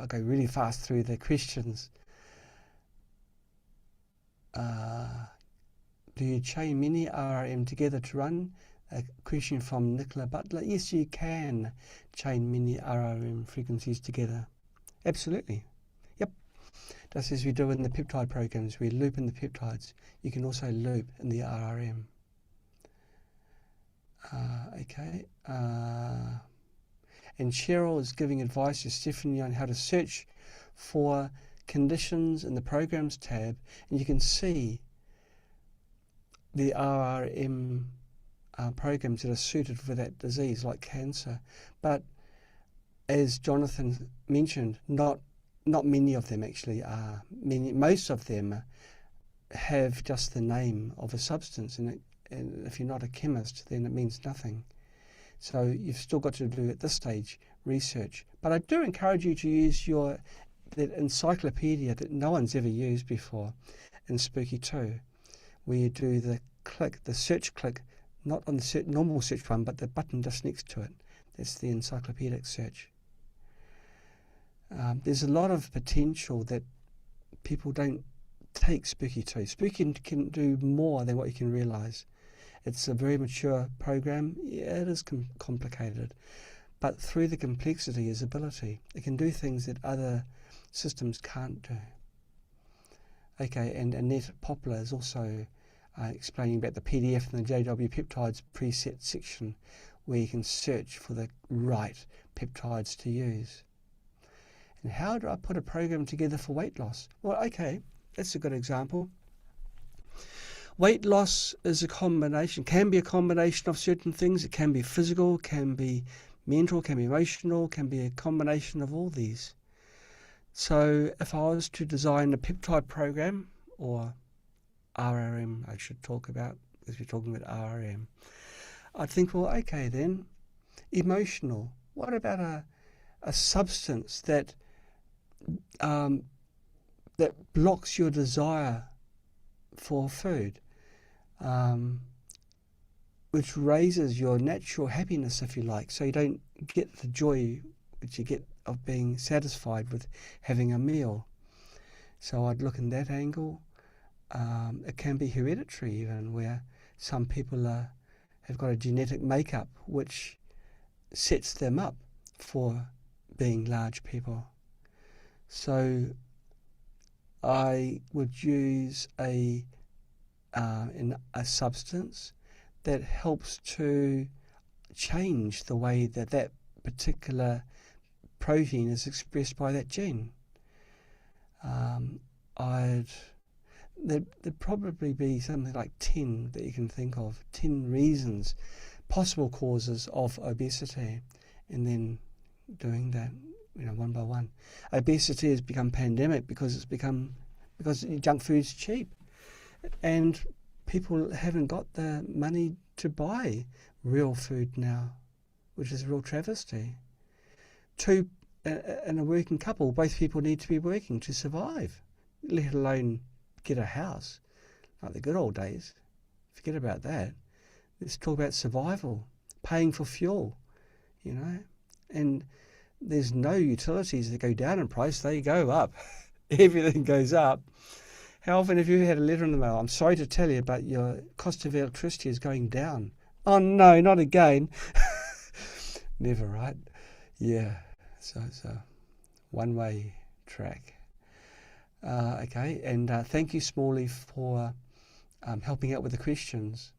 go really fast through the questions. Do you chain many RRM together to run? A question from Nicola Butler. Yes, you can chain many RRM frequencies together. Absolutely. Yep. Just as we do in the peptide programs, we loop in the peptides. You can also loop in the RRM. Okay. And Cheryl is giving advice to Stephanie on how to search for conditions in the programs tab, and you can see the RRM programs that are suited for that disease, like cancer. But as Jonathan mentioned, not many of them actually are. Most of them have just the name of a substance, and if you're not a chemist, then it means nothing. So you've still got to do at this stage research. But I do encourage you to use that encyclopedia that no one's ever used before in Spooky 2, where you do the search click, not on the normal search one, but the button just next to it. That's the encyclopedic search. There's a lot of potential that people don't take Spooky 2. Spooky can do more than what you can realise. It's a very mature program. Yeah, it is complicated, but through the complexity is ability. It can do things that other systems can't do. Okay, and Annette Poplar is also explaining about the PDF and the JW peptides preset section, where you can search for the right peptides to use. And how do I put a program together for weight loss? Well, okay, that's a good example. Weight loss is can be a combination of certain things. It can be physical, can be mental, can be emotional, can be a combination of all these. So if I was to design a peptide program, or RRM I should talk about, because we're talking about RRM, I'd think, well, okay then, emotional. What about a substance that blocks your desire for food, which raises your natural happiness, if you like, so you don't get the joy which you get of being satisfied with having a meal. So I'd look in that angle. It can be hereditary even, where some people have got a genetic makeup which sets them up for being large people. So I would use a substance that helps to change the way that particular protein is expressed by that gene. There'd probably be something like 10 that you can think of, 10 reasons, possible causes of obesity, and then doing that, one by one. Obesity has become pandemic because junk food's cheap, and people haven't got the money to buy real food now, which is a real travesty. In a working couple, both people need to be working to survive, let alone get a house like the good old days. Forget about that. Let's talk about survival, paying for fuel, and there's no utilities that go down in price, they go up. Everything goes up. How often have you had a letter in the mail? I'm sorry to tell you, but your cost of electricity is going down. Oh no, not again. Never, right? Yeah, so one-way track. Okay, and thank you, Smalley, for helping out with the questions.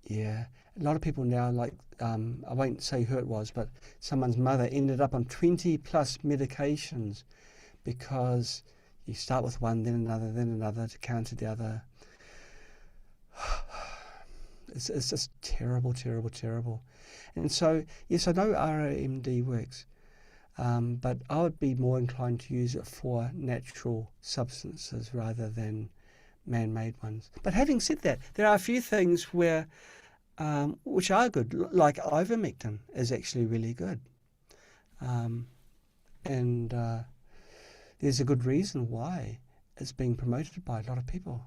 Yeah, a lot of people now, like, I won't say who it was, but someone's mother ended up on 20 plus medications because you start with one, then another to counter the other. It's just terrible, terrible, terrible. And so, yes, I know RRMD works, but I would be more inclined to use it for natural substances rather than man-made ones. But having said that, there are a few things which are good, like ivermectin is actually really good. And there's a good reason why it's being promoted by a lot of people.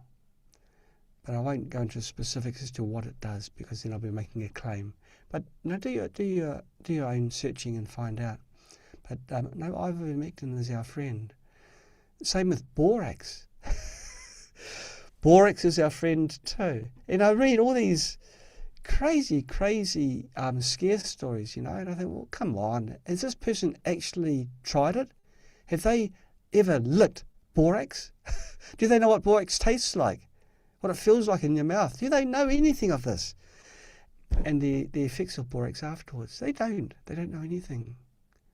But I won't go into specifics as to what it does, because then I'll be making a claim. But do your own searching and find out. But no, ivermectin is our friend. Same with borax. Borax is our friend too. And I read all these crazy scare stories, and I think, well, come on, has this person actually tried it? Have they ever licked borax? Do they know what borax tastes like? What it feels like in your mouth? Do they know anything of this? And the effects of borax afterwards? They don't know anything.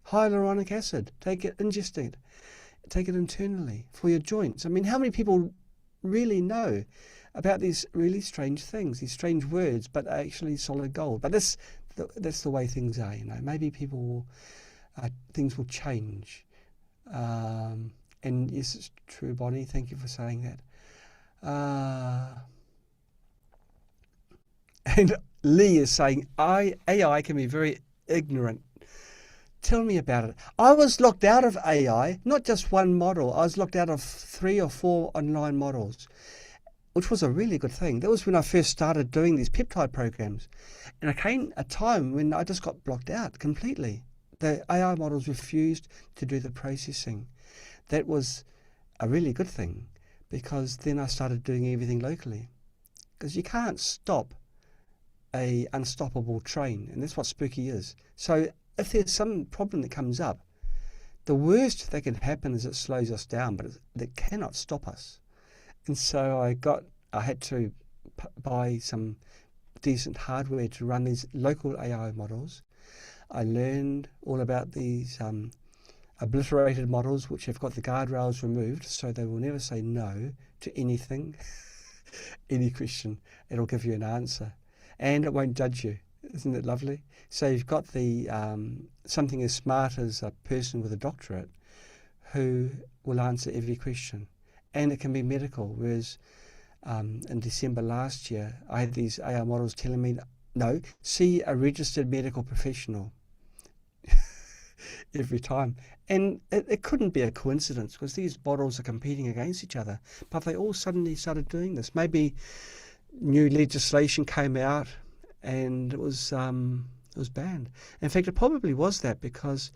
Hyaluronic acid, ingest it, take it internally for your joints. I mean, how many people really know about these really strange things, these strange words, but are actually solid gold? But that's the way things are, Maybe things will change. And yes, it's true, Bonnie. Thank you for saying that. And Lee is saying, AI can be very ignorant. Tell me about it. I was locked out of AI, not just one model. I was locked out of 3 or 4 online models, which was a really good thing. That was when I first started doing these peptide programs. And there came a time when I just got blocked out completely. The AI models refused to do the processing. That was a really good thing, because then I started doing everything locally. Because you can't stop a unstoppable train, and that's what Spooky is. So if there's some problem that comes up, the worst that can happen is it slows us down, but it cannot stop us. And so I had to buy some decent hardware to run these local AI models. I learned all about these obliterated models, which have got the guardrails removed, so they will never say no to anything, any question. It'll give you an answer, and it won't judge you. Isn't it lovely? So you've got the something as smart as a person with a doctorate who will answer every question, and it can be medical. Whereas in December last year, I had these AI models telling me, no, see a registered medical professional every time. And it couldn't be a coincidence, because these models are competing against each other. But they all suddenly started doing this. Maybe new legislation came out and it was banned. In fact, it probably was that, because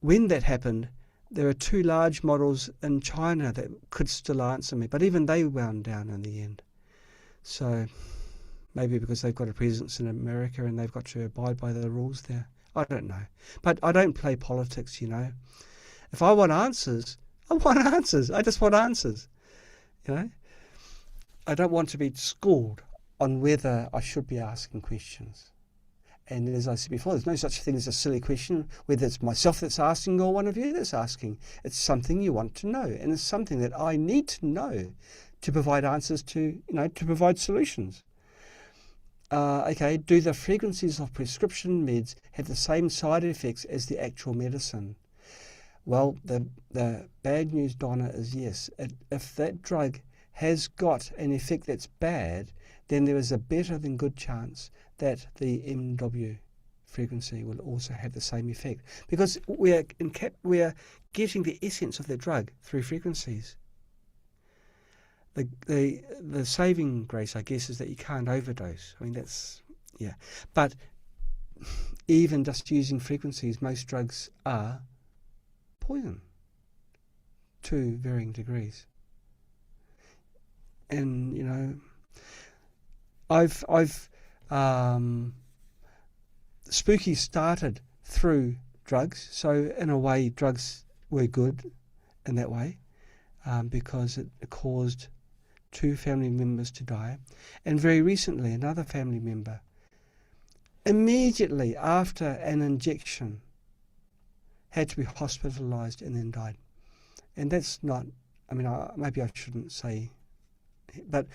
when that happened, there are 2 large models in China that could still answer me, but even they wound down in the end. So maybe because they've got a presence in America and they've got to abide by the rules there. I don't know. But I don't play politics, If I want answers, I want answers. I just want answers, I don't want to be schooled on whether I should be asking questions. And as I said before, there's no such thing as a silly question, whether it's myself that's asking or one of you that's asking. It's something you want to know, and it's something that I need to know to provide answers to, to provide solutions. Okay, do the frequencies of prescription meds have the same side effects as the actual medicine? Well, the bad news, Donna, is yes. If that drug has got an effect that's bad, then there is a better than good chance that the MW frequency will also have the same effect, because we are getting the essence of the drug through frequencies. The saving grace, I guess, is that you can't overdose. I mean, but even just using frequencies, most drugs are poison to varying degrees. And Spooky started through drugs, so in a way drugs were good in that way, because it caused 2 family members to die, and very recently another family member, immediately after an injection, had to be hospitalized and then died. And that's not, maybe I shouldn't say, but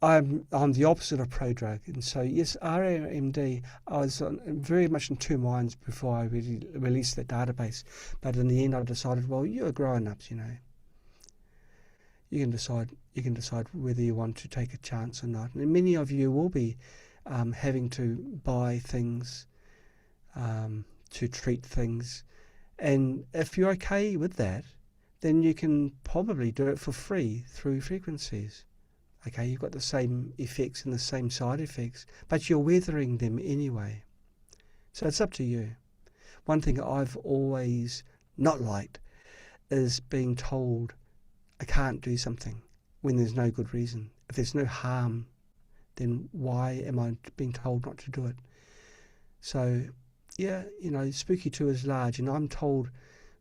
I'm the opposite of pro-drug, and so yes, RRMD, I was very much in 2 minds before I really released that database, but in the end I decided, well, you're grown-ups, you can decide whether you want to take a chance or not. And many of you will be having to buy things to treat things, and if you're okay with that, then you can probably do it for free through frequencies. Okay, you've got the same effects and the same side effects, but you're weathering them anyway. So it's up to you. One thing I've always not liked is being told I can't do something. when there's no good reason. If there's no harm, then why am I being told not to do it? So, yeah, Spooky 2 is large, and I'm told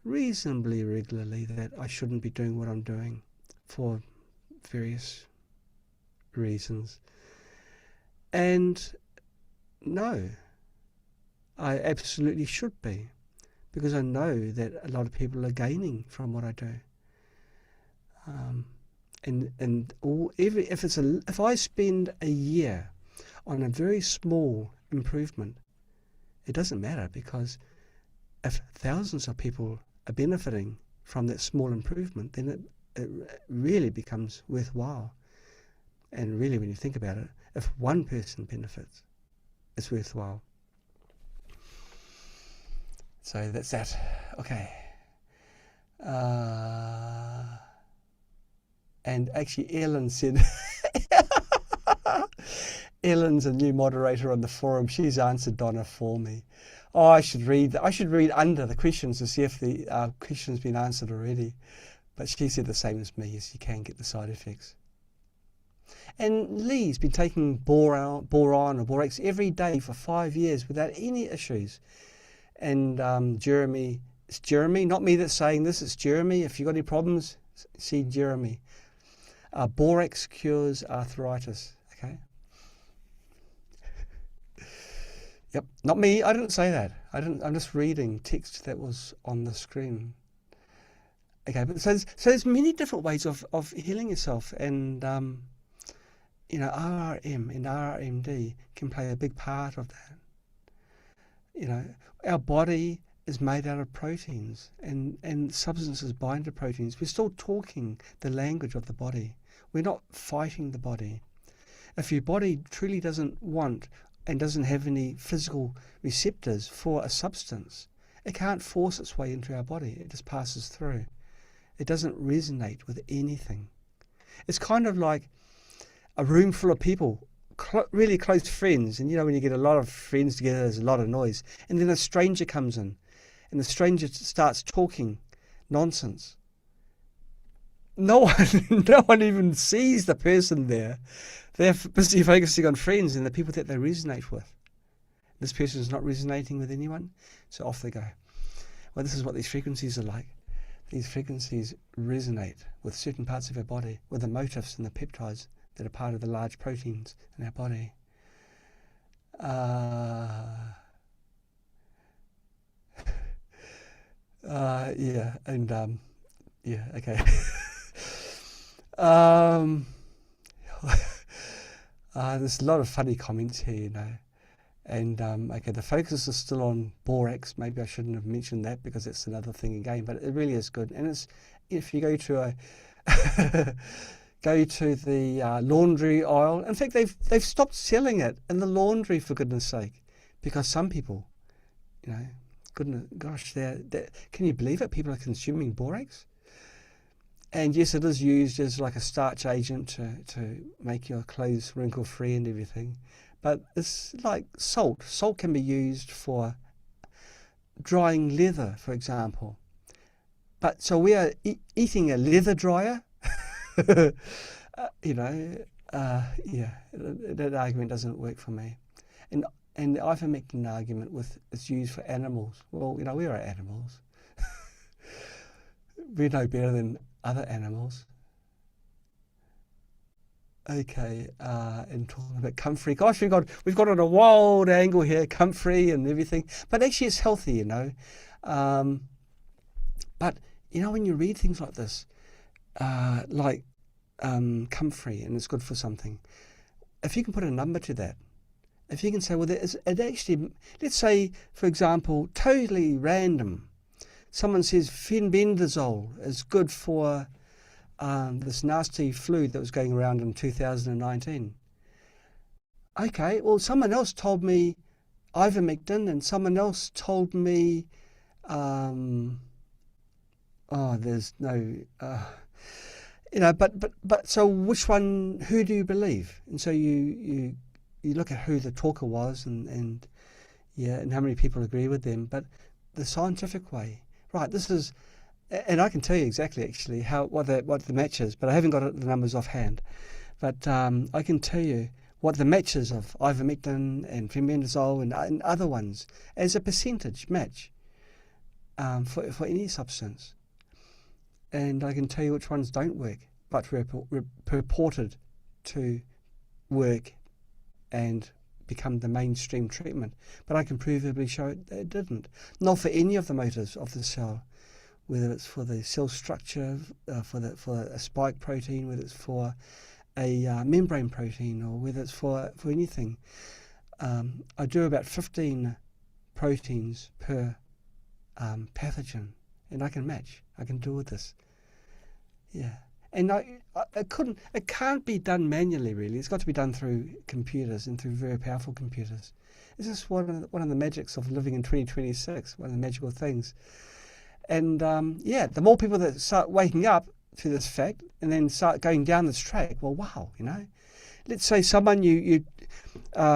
reasonably regularly that I shouldn't be doing what I'm doing for various reasons. And no, I absolutely should be, because I know that a lot of people are gaining from what I do. If I spend a year on a very small improvement, it doesn't matter, because if thousands of people are benefiting from that small improvement, then it really becomes worthwhile. And really, when you think about it, if one person benefits, it's worthwhile. So that's that. Okay. And actually, Ellen said, Ellen's a new moderator on the forum. She's answered Donna for me. Oh, I should read under the questions to see if the question's been answered already. But she said the same as me, as you can get the side effects. And Lee's been taking boron or borax every day for 5 years without any issues. And Jeremy, it's Jeremy, not me that's saying this, it's Jeremy. If you've got any problems, see Jeremy. Borax cures arthritis. Okay. Yep, not me. I didn't say that. I'm just reading text that was on the screen. Okay, but so there's many different ways of healing yourself, and RRM and RRMD can play a big part of that. Our body is made out of proteins, and substances bind to proteins. We're still talking the language of the body. We're not fighting the body. If your body truly doesn't want and doesn't have any physical receptors for a substance, it can't force its way into our body. It just passes through. It doesn't resonate with anything. It's kind of like a room full of people, really close friends, and when you get a lot of friends together, there's a lot of noise, and then a stranger comes in, and the stranger starts talking nonsense. No one even sees the person there. They're busy focusing on friends and the people that they resonate with. This person is not resonating with anyone, so off they go. Well, this is what these frequencies are like. These frequencies resonate with certain parts of our body, with the motifs and the peptides that are part of the large proteins in our body. Okay. There's a lot of funny comments here, and okay, the focus is still on borax. Maybe I shouldn't have mentioned that, because it's another thing again, but it really is good. And it's, if you go to the laundry aisle, in fact they've stopped selling it in the laundry, for goodness sake, because some people, goodness gosh, can you believe it? People are consuming borax. And yes, it is used as like a starch agent to make your clothes wrinkle-free and everything. But it's like salt. Salt can be used for drying leather, for example. But so we are eating a leather dryer. That argument doesn't work for me. And the ivermectin argument with it's used for animals. Well, we are animals. We're no better than other animals. Okay, and talking about comfrey. Gosh, we've got on a wild angle here, comfrey and everything. But actually, it's healthy, But when you read things like this, like comfrey, and it's good for something. If you can put a number to that, if you can say, well, it actually, let's say, for example, totally random. Someone says fenbendazole is good for this nasty flu that was going around in 2019. Okay, well, someone else told me ivermectin, and someone else told me, there's no, but so which one? Who do you believe? And so you look at who the talker was, and how many people agree with them. But the scientific way. Right, this is And I can tell you exactly actually what the match is, but I haven't got the numbers offhand. But I can tell you what the matches of ivermectin and fenbendazole and other ones as a percentage match for any substance. And I can tell you which ones don't work, but purported to work and become the mainstream treatment. But I can provably show it didn't. Not for any of the motors of the cell, whether it's for the cell structure, for a spike protein, whether it's for a membrane protein, or whether it's for anything. I do about 15 proteins per pathogen, and I can match. I can deal with this. Yeah. And it can't be done manually, really. It's got to be done through computers and through very powerful computers. This is one of the magics of living in 2026, one of the magical things. And the more people that start waking up to this fact and then start going down this track, well, wow, let's say someone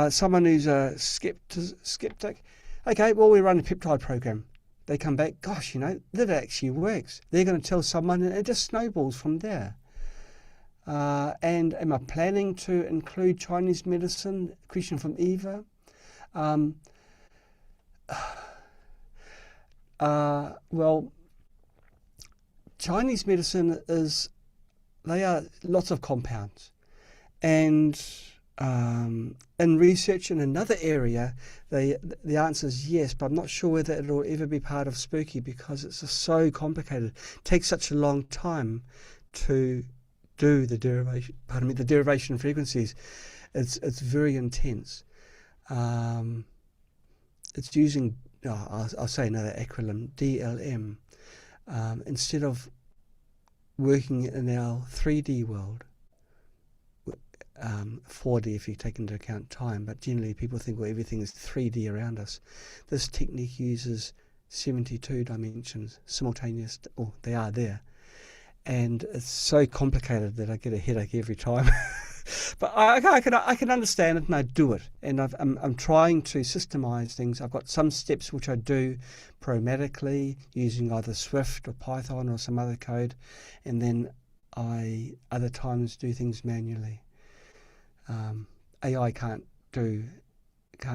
someone who's a skeptic. Okay, well, we run a peptide program. They come back, gosh, that actually works. They're going to tell someone, and it just snowballs from there. And am I planning to include Chinese medicine? Question from Eva. Well, Chinese medicine they are lots of compounds. And in research in another area, the answer is yes, but I'm not sure whether it'll ever be part of Spooky because it's just so complicated. It takes such a long time to do the derivation frequencies. It's very intense. It's using, I'll say another acronym, DLM, instead of working in our 3D world. 4D if you take into account time, but generally people think, well, everything is 3D around us. This technique uses 72 dimensions simultaneous, or they are there, and it's so complicated that I get a headache every time. But I can understand it, and I do it, and I'm trying to systemize things. I've got some steps which I do programmatically using either Swift or Python or some other code, and then I other times do things manually. AI can't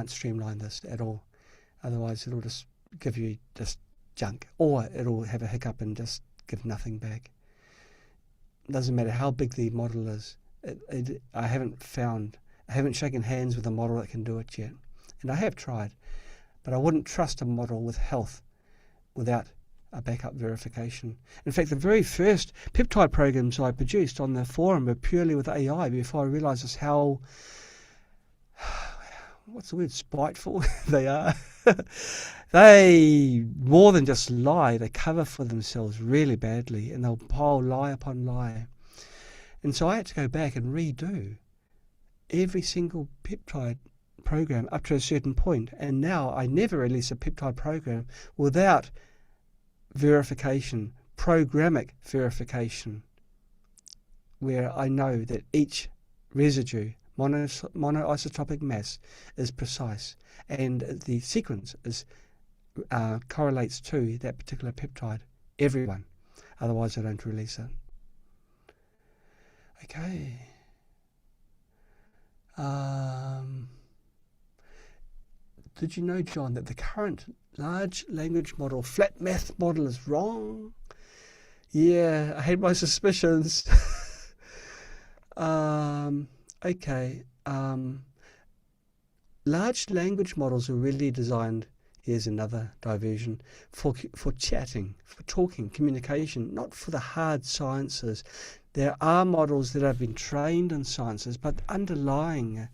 streamline this at all. Otherwise, it'll just give you just junk, or it'll have a hiccup and just give nothing back. It doesn't matter how big the model is. I haven't shaken hands with a model that can do it yet, and I have tried, but I wouldn't trust a model with health without a backup verification. In fact, the very first peptide programs I produced on the forum were purely with AI before I realised just how, what's the word, spiteful they are. They, more than just lie, they cover for themselves really badly, and they'll pile lie upon lie. And so I had to go back and redo every single peptide program up to a certain point, and now I never release a peptide program without verification, programmatic verification, where I know that each residue, monoisotopic mass, is precise, and the sequence correlates to that particular peptide, everyone. Otherwise, I don't release it. Okay. Did you know, John, that the current large language model, flat math model, is wrong? Yeah, I had my suspicions. Okay. Large language models are really designed, here's another diversion, for chatting, for talking, communication, not for the hard sciences. There are models that have been trained in sciences, but the underlying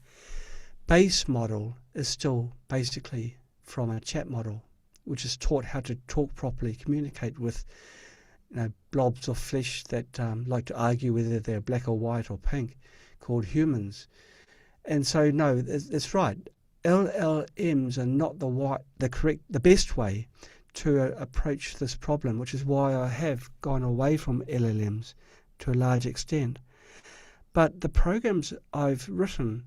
base model is still basically from a chat model, which is taught how to talk properly, communicate with blobs of flesh that like to argue whether they're black or white or pink, called humans. And so, no, it's right. LLMs are not the best way to approach this problem, which is why I have gone away from LLMs to a large extent. But the programs I've written,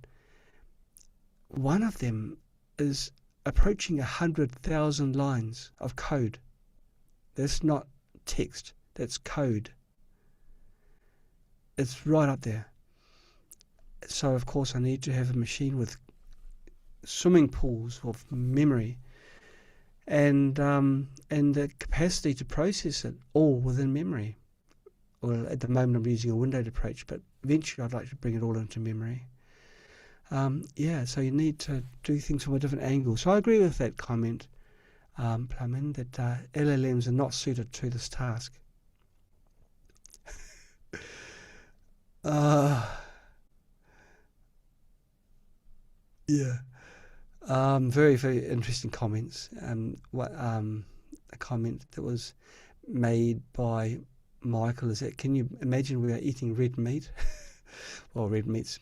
one of them is approaching 100,000 lines of code. That's not text. That's code. It's right up there. So of course I need to have a machine with swimming pools of memory and the capacity to process it all within memory. Well, at the moment I'm using a windowed approach, but eventually I'd like to bring it all into memory. So you need to do things from a different angle. So I agree with that comment, Plummin, that LLMs are not suited to this task. Very, very interesting comments. A comment that was made by Michael is that, can you imagine we are eating red meat? Well, red meat's,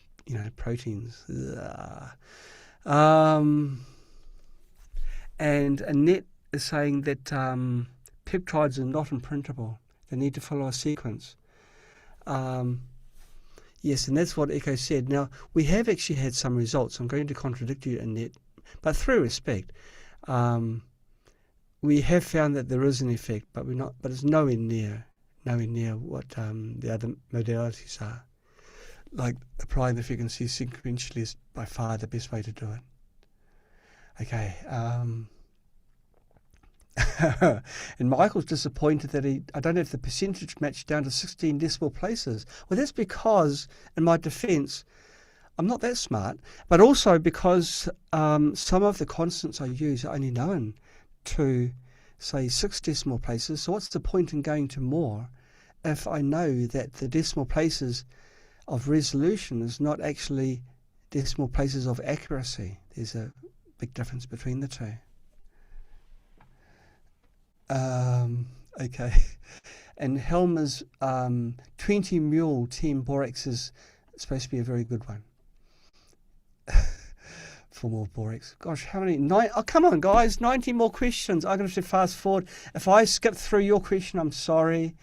proteins. And Annette is saying that peptides are not imprintable. They need to follow a sequence. Yes, and that's what Echo said. Now, we have actually had some results. I'm going to contradict you, Annette, but through respect. We have found that there is an effect, but it's nowhere near what the other modalities are. Like applying the frequency sequentially is by far the best way to do it. Okay. And Michael's disappointed that I don't have the percentage matched down to 16 decimal places. Well, that's because, in my defence, I'm not that smart, but also because some of the constants I use are only known to, say, 6 decimal places. So what's the point in going to more if I know that the decimal places of resolution is not actually decimal places of accuracy? There's a big difference between the two. Okay. And Helmer's 20 mule 10 borax is supposed to be a very good one. For more borax. Gosh, how many? Oh, come on, guys. 90 more questions. I'm going to have to fast forward. If I skip through your question, I'm sorry.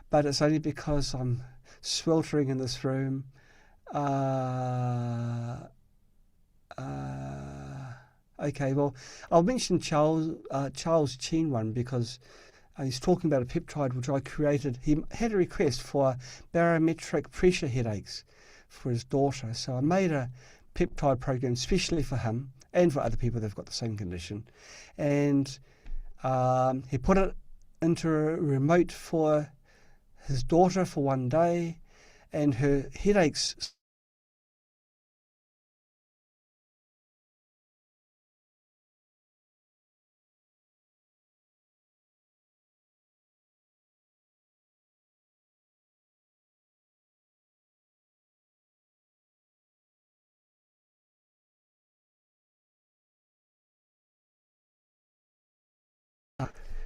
But it's only because I'm sweltering in this room. Okay, well, I'll mention Charles Chen one because he's talking about a peptide which I created. He had a request for barometric pressure headaches for his daughter. So I made a peptide program especially for him and for other people that have got the same condition. And he put it into a remote for his daughter for one day, and her headaches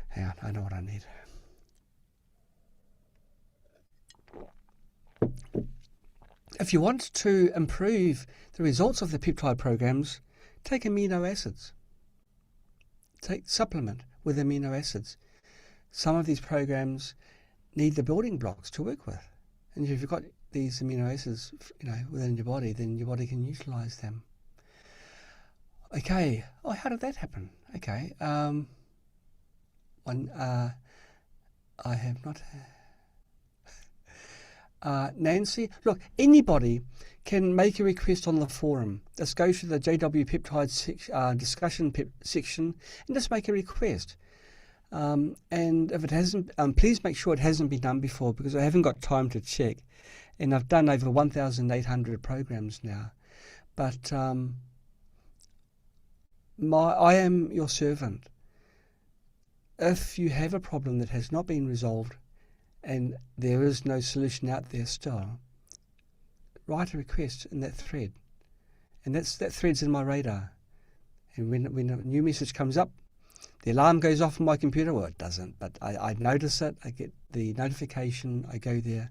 hang on, I know what I need. If you want to improve the results of the peptide programs, take amino acids. Supplement with amino acids. Some of these programs need the building blocks to work with. And if you've got these amino acids, within your body, then your body can utilize them. Okay. Oh, how did that happen? Okay. I have not. Nancy, look, anybody can make a request on the forum. Just go to the JW Peptide discussion section and just make a request. And if it hasn't, please make sure it hasn't been done before, because I haven't got time to check. And I've done over 1,800 programs now. But I am your servant. If you have a problem that has not been resolved and there is no solution out there still, write a request in that thread. And that thread's in my radar. And when a new message comes up, the alarm goes off on my computer. Well, it doesn't, but I notice it. I get the notification. I go there,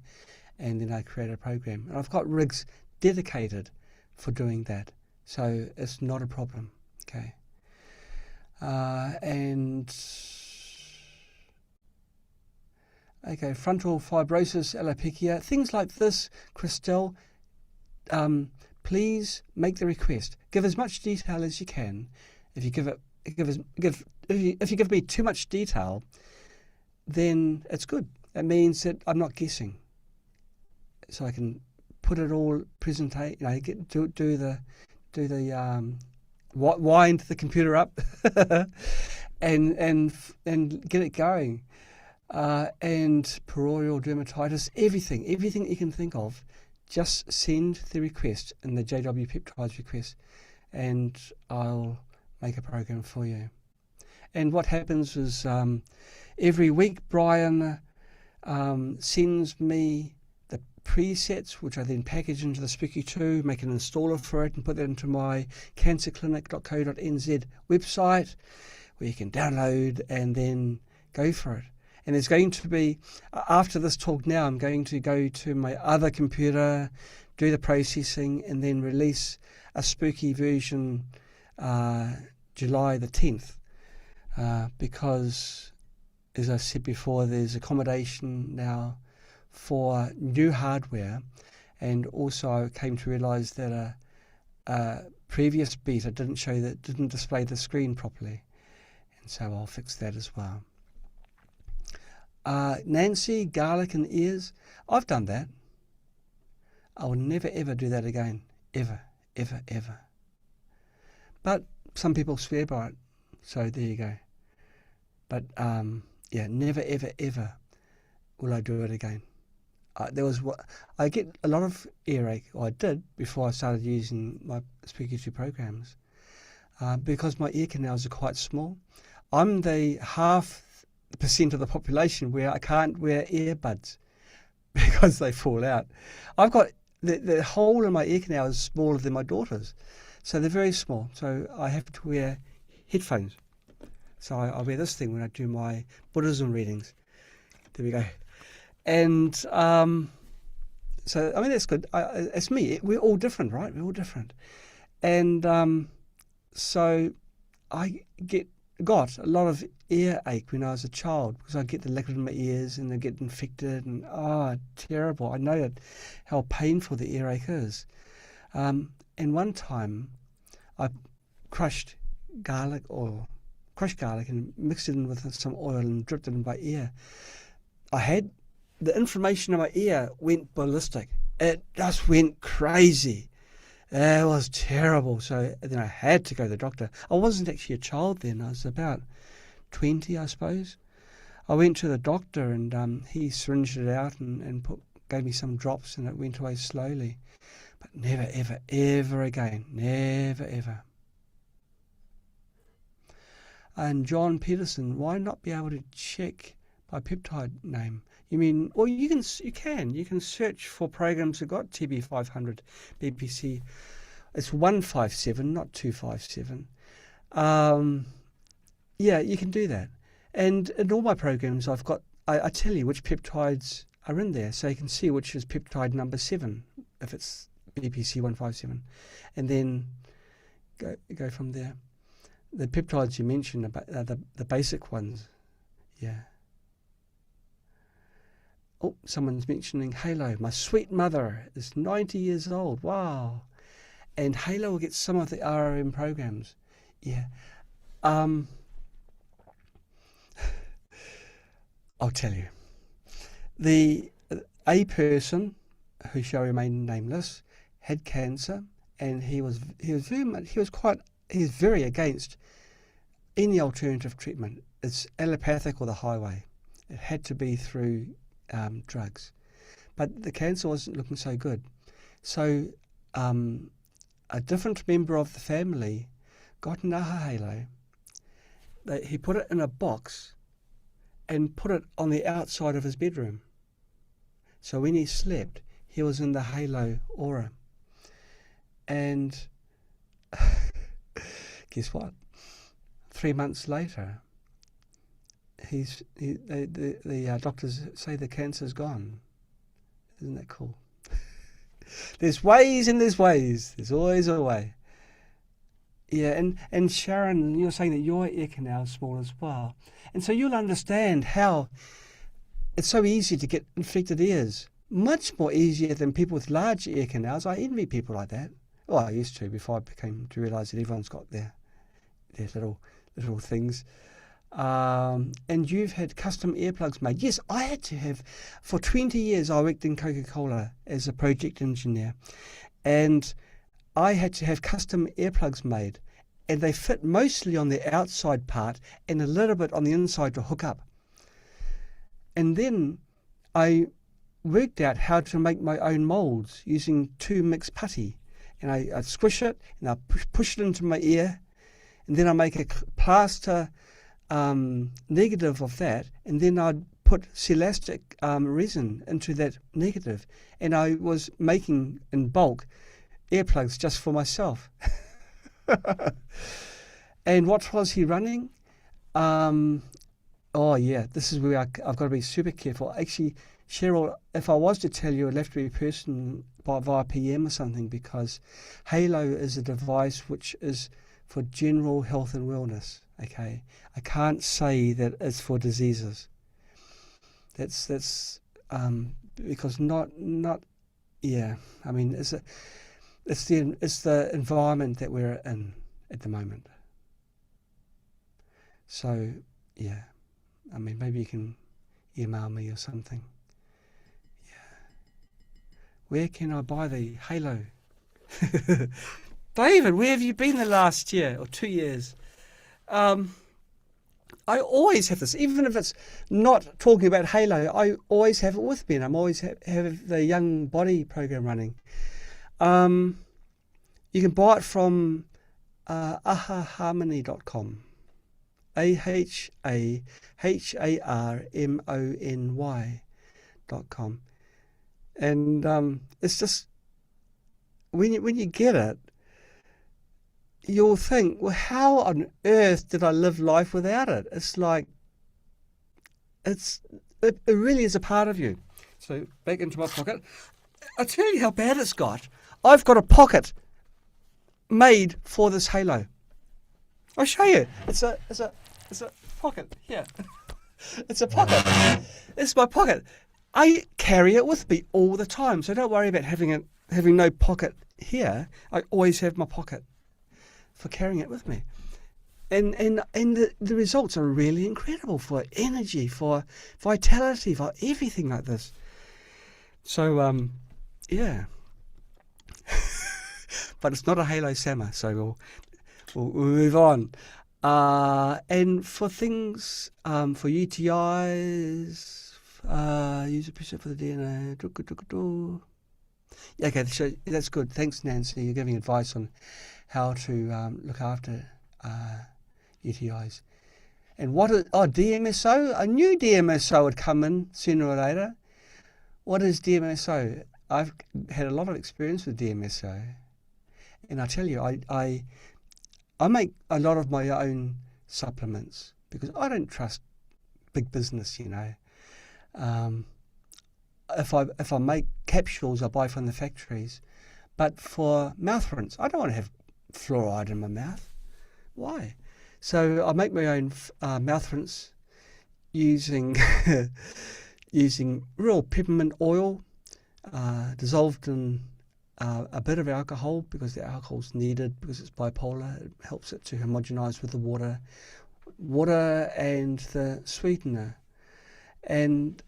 and then I create a program. And I've got rigs dedicated for doing that. So it's not a problem. Okay. Okay, frontal fibrosis, alopecia, things like this, Christelle, please make the request. Give as much detail as you can. If you give me too much detail, then it's good. It means that I'm not guessing. So I can put it all wind the computer up and get it going. And perorial dermatitis, everything you can think of, just send the request in the JW peptides request, and I'll make a program for you. And what happens is every week Brian sends me the presets, which I then package into the Spooky 2, make an installer for it, and put that into my cancerclinic.co.nz website, where you can download and then go for it. And there's going to be, after this talk now, I'm going to go to my other computer, do the processing, and then release a spooky version July the 10th. Because, as I said before, there's accommodation now for new hardware, and also I came to realise that a previous beta didn't display the screen properly, and so I'll fix that as well. Nancy, garlic in ears. I've done that. I will never ever do that again. Ever, ever, ever. But some people swear by it, so there you go. But yeah, never ever ever will I do it again. I get a lot of earache, or I did before I started using my Spooky 2 programs, because my ear canals are quite small. I'm the 0.5% of the population where I can't wear earbuds because they fall out. I've got the hole in my ear canal is smaller than my daughter's, so they're very small. So I have to wear headphones. So I wear this thing when I do my Buddhism readings. There we go. And so I mean, that's good. It's me. We're all different, right? We're all different. And so I got a lot of earache when I was a child, because I get the liquid in my ears and they get infected, and terrible. I know how painful the earache is. And one time I crushed garlic and mixed it in with some oil and dripped it in my ear. The inflammation in my ear went ballistic. It just went crazy. It was terrible. So then I had to go to the doctor. I wasn't actually a child then. I was about 20, I suppose. I went to the doctor, and he syringed it out and gave me some drops, and it went away slowly. But never, ever, ever again. Never, ever. And John Peterson, why not be able to check by peptide name? You mean, well, you can search for programs that got TB500 BPC. It's 157, not 257. Yeah, you can do that. And in all my programs, I've got, I tell you which peptides are in there, so you can see which is peptide number 7 if it's BPC 157, and then go from there. The peptides you mentioned about the basic ones, yeah. Oh, someone's mentioning Halo. My sweet mother is 90 years old. Wow. And Halo will get some of the RRM programs. Yeah. I'll tell you. A person who shall remain nameless had cancer, and he was very against any alternative treatment. It's allopathic or the highway. It had to be through drugs, but the cancer wasn't looking so good. So a different member of the family got an Halo. He put it in a box and put it on the outside of his bedroom. So when he slept, he was in the Halo aura. And guess what? 3 months later, the doctors say the cancer's gone. Isn't that cool? There's ways and there's ways. There's always a way. Yeah, and Sharon, you're saying that your ear canal is small as well. And so you'll understand how it's so easy to get infected ears. Much more easier than people with large ear canals. I envy people like that. Well, I used to before I came to realise that everyone's got their little things. And you've had custom earplugs made. Yes, I had to have, for 20 years I worked in Coca-Cola as a project engineer, and I had to have custom earplugs made, and they fit mostly on the outside part and a little bit on the inside to hook up. And then I worked out how to make my own molds using 2-mix putty, and I'd squish it and I'd push it into my ear, and then I make a plaster negative of that, and then I'd put celastic resin into that negative, and I was making in bulk earplugs just for myself. And what was he running? Oh yeah, this is where I've got to be super careful. Actually, Cheryl, if I was to tell you, it'd have to be a person via PM or something, because Halo is a device which is for general health and wellness. Okay, I can't say that it's for diseases. That's because not yeah. I mean, it's the environment that we're in at the moment. So yeah, I mean, maybe you can email me or something. Yeah, where can I buy the Halo? David, where have you been the last year or 2 years? I always have this, even if it's not talking about Halo. I always have it with me, and I'm always have the Young Body program running. You can buy it from ahaharmony.com, ahaharmony.com, and it's just when you get it, you'll think, well, how on earth did I live life without it? It's like, it really is a part of you. So back into my pocket. I'll tell you how bad it's got. I've got a pocket made for this Halo. I'll show you. It's a pocket here. It's a pocket. It's my pocket. I carry it with me all the time, so don't worry about having no pocket here. I always have my pocket for carrying it with me, and the results are really incredible for energy, for vitality, for everything like this. So yeah, but it's not a Halo Sama, so we'll move on. And for things for UTIs, use a preset for the DNA. Yeah, okay, so that's good. Thanks, Nancy. You're giving advice on how to look after UTIs. And what is DMSO? I knew DMSO would come in sooner or later. What is DMSO? I've had a lot of experience with DMSO, and I tell you, I make a lot of my own supplements because I don't trust big business. If I make capsules, I buy from the factories. But for mouth rinse, I don't want to have fluoride in my mouth. Why? So I make my own mouth rinse using real peppermint oil dissolved in a bit of alcohol, because the alcohol's needed because it's bipolar. It helps it to homogenize with the water and the sweetener, and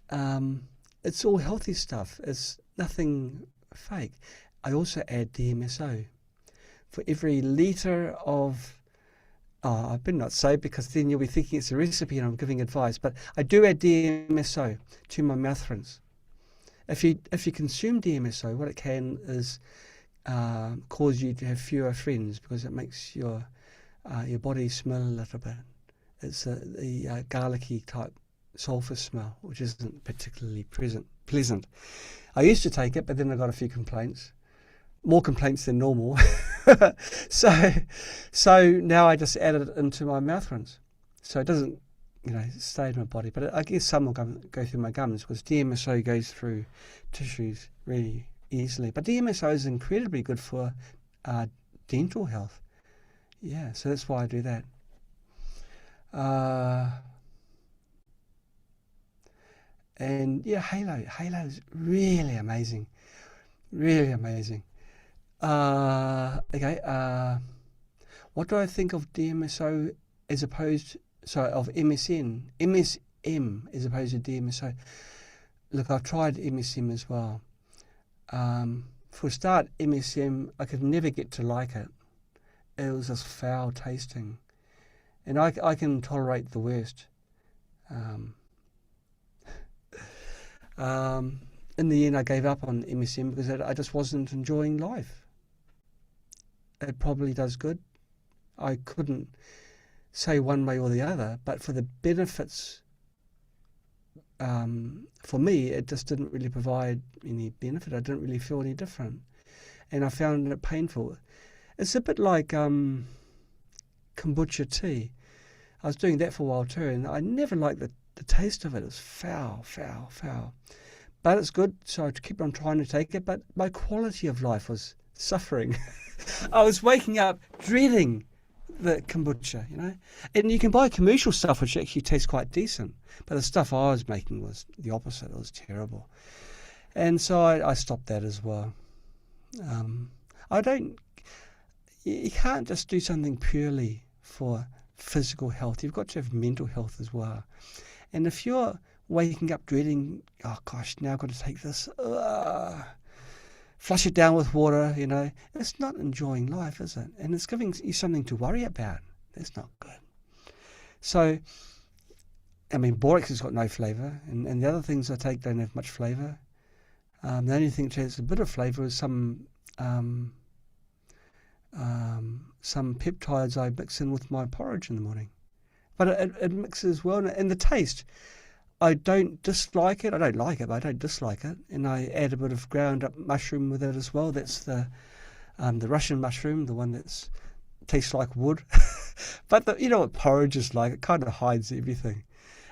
it's all healthy stuff. It's nothing fake. I also add DMSO. For every litre of, I better not say, because then you'll be thinking it's a recipe and I'm giving advice, but I do add DMSO to my mouth rinse. If you consume DMSO, what it can is cause you to have fewer friends, because it makes your body smell a little bit. It's the garlicky type sulfur smell, which isn't particularly pleasant. I used to take it, but then I got a few complaints. More complaints than normal. So now I just add it into my mouth rinse. So it doesn't, stay in my body. But I guess some will go through my gums, because DMSO goes through tissues really easily. But DMSO is incredibly good for dental health. Yeah, so that's why I do that. And yeah, Halo is really amazing. Really amazing. Okay, what do I think of DMSO as opposed of MSM as opposed to DMSO. Look, I've tried MSM as well. For a start, MSM, I could never get to like it. It was just foul tasting. And I can tolerate the worst. In the end, I gave up on MSM because I just wasn't enjoying life. It probably does good. I couldn't say one way or the other, but for the benefits, for me, it just didn't really provide any benefit. I didn't really feel any different. And I found it painful. It's a bit like kombucha tea. I was doing that for a while too, and I never liked the taste of it. It was foul. But it's good, so I keep on trying to take it, but my quality of life was suffering. I was waking up dreading the kombucha, And you can buy commercial stuff which actually tastes quite decent, but the stuff I was making was the opposite. It was terrible. And so I stopped that as well. You can't just do something purely for physical health. You've got to have mental health as well. And if you're waking up dreading, oh gosh, now I've got to take this, flush it down with water, it's not enjoying life, is it? And it's giving you something to worry about. That's not good. So, borax has got no flavour, and the other things I take don't have much flavour. The only thing that has a bit of flavour is some peptides I mix in with my porridge in the morning. But it mixes well, and the taste, I don't dislike it. I don't like it, but I don't dislike it. And I add a bit of ground up mushroom with it as well. That's the Russian mushroom, the one that tastes like wood. But you know what porridge is like? It kind of hides everything.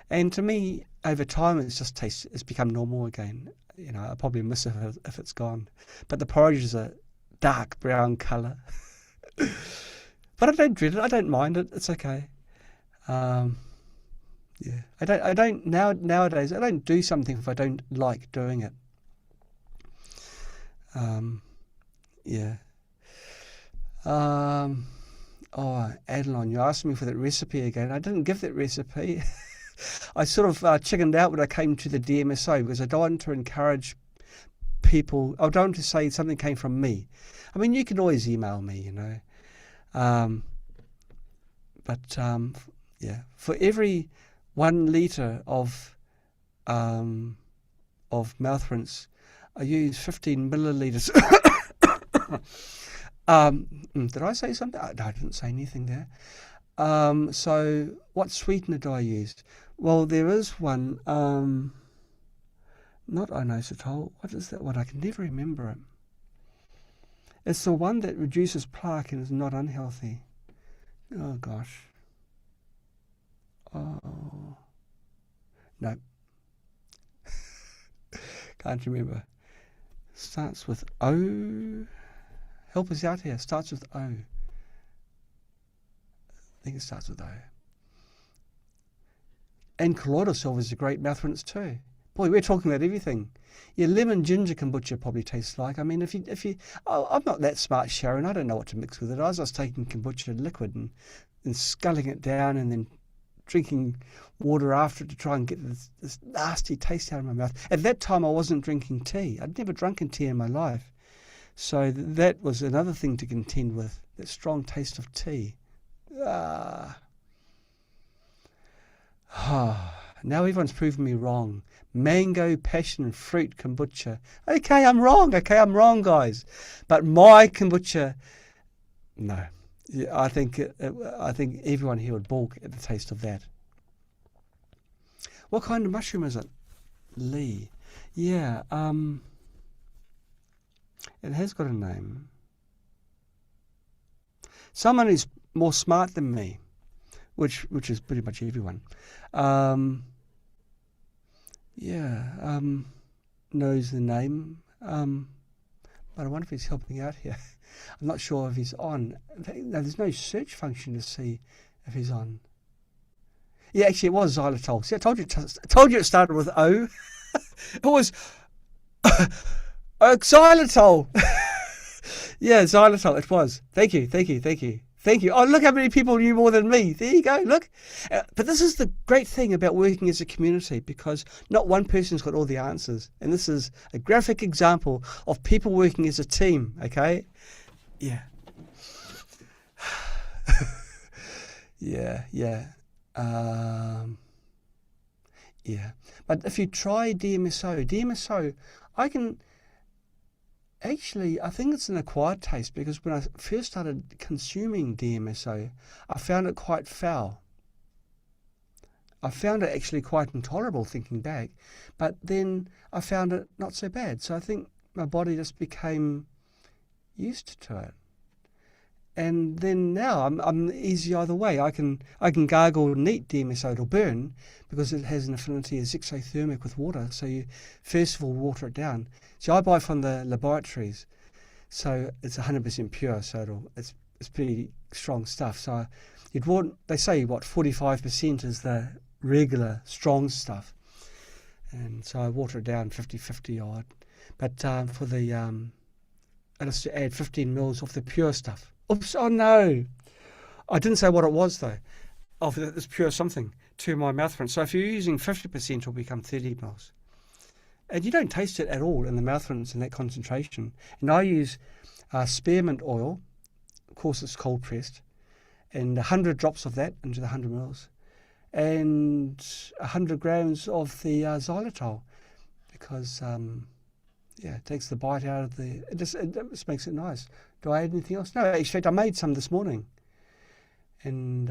And to me, over time, it's become normal again. I probably miss it if it's gone. But the porridge is a dark brown colour. But I don't dread it. I don't mind it. It's okay. Yeah, I don't nowadays. I don't do something if I don't like doing it. Yeah. Oh, Adeline, you asked me for that recipe again. I didn't give that recipe. I sort of chickened out when I came to the DMSO because I don't want to encourage people. I don't want to say something came from me. You can always email me, yeah, for every 1 litre of mouth rinse, I use 15 millilitres. Did I say something? No, I didn't say anything there. So what sweetener do I use? Well, there is one, not inositol. What is that one? I can never remember it. It's the one that reduces plaque and is not unhealthy. Oh, gosh. Oh, no. Can't remember. Starts with O. Help us out here. Starts with O. I think it starts with O. And colloidal silver is a great mouth rinse too. Boy, we're talking about everything. Your lemon ginger kombucha probably tastes like. If you, I'm not that smart, Sharon. I don't know what to mix with it. I was just taking kombucha liquid and sculling it down and then drinking water after it to try and get this nasty taste out of my mouth. At that time, I wasn't drinking tea. I'd never drunken tea in my life. So that was another thing to contend with, that strong taste of tea. Now everyone's proven me wrong. Mango passion fruit kombucha. Okay, I'm wrong, guys. But my kombucha, no. Yeah, I think everyone here would balk at the taste of that. What kind of mushroom is it? Lee. Yeah, it has got a name. Someone who's more smart than me, which is pretty much everyone. Knows the name. But I wonder if he's helping out here. I'm not sure if he's on. No, there's no search function to see if he's on. Yeah, actually, it was xylitol. See, I told you it started with O. It was xylitol. Yeah, xylitol. It was. Thank you. Thank you. Oh, look how many people knew more than me. There you go, look. But this is the great thing about working as a community, because not one person's got all the answers. And this is a graphic example of people working as a team, okay? Yeah. Yeah. Yeah. But if you try DMSO, I think it's an acquired taste, because when I first started consuming DMSO, I found it quite foul. I found it actually quite intolerable, thinking back, but then I found it not so bad. So I think my body just became used to it. And then now I'm easy either way. I can gargle neat DMSO, it'll burn, because it has an affinity as exothermic with water. So you first of all water it down. So I buy from the laboratories, so it's 100% pure. So it's pretty strong stuff. So they say 45% is the regular strong stuff, and so I water it down 50-50 odd. But for the I just add 15 mils of the pure stuff. Oops! Oh no, I didn't say what it was though. Of this pure something to my mouth rinse. So if you're using 50%, it'll become 30 mils. And you don't taste it at all in the mouth rinse in that concentration. And I use spearmint oil, of course it's cold pressed, and 100 drops of that into the 100 mils, and 100 grams of the xylitol, because it takes the bite out of the. It just makes it nice. Do I add anything else? No, in fact I made some this morning, and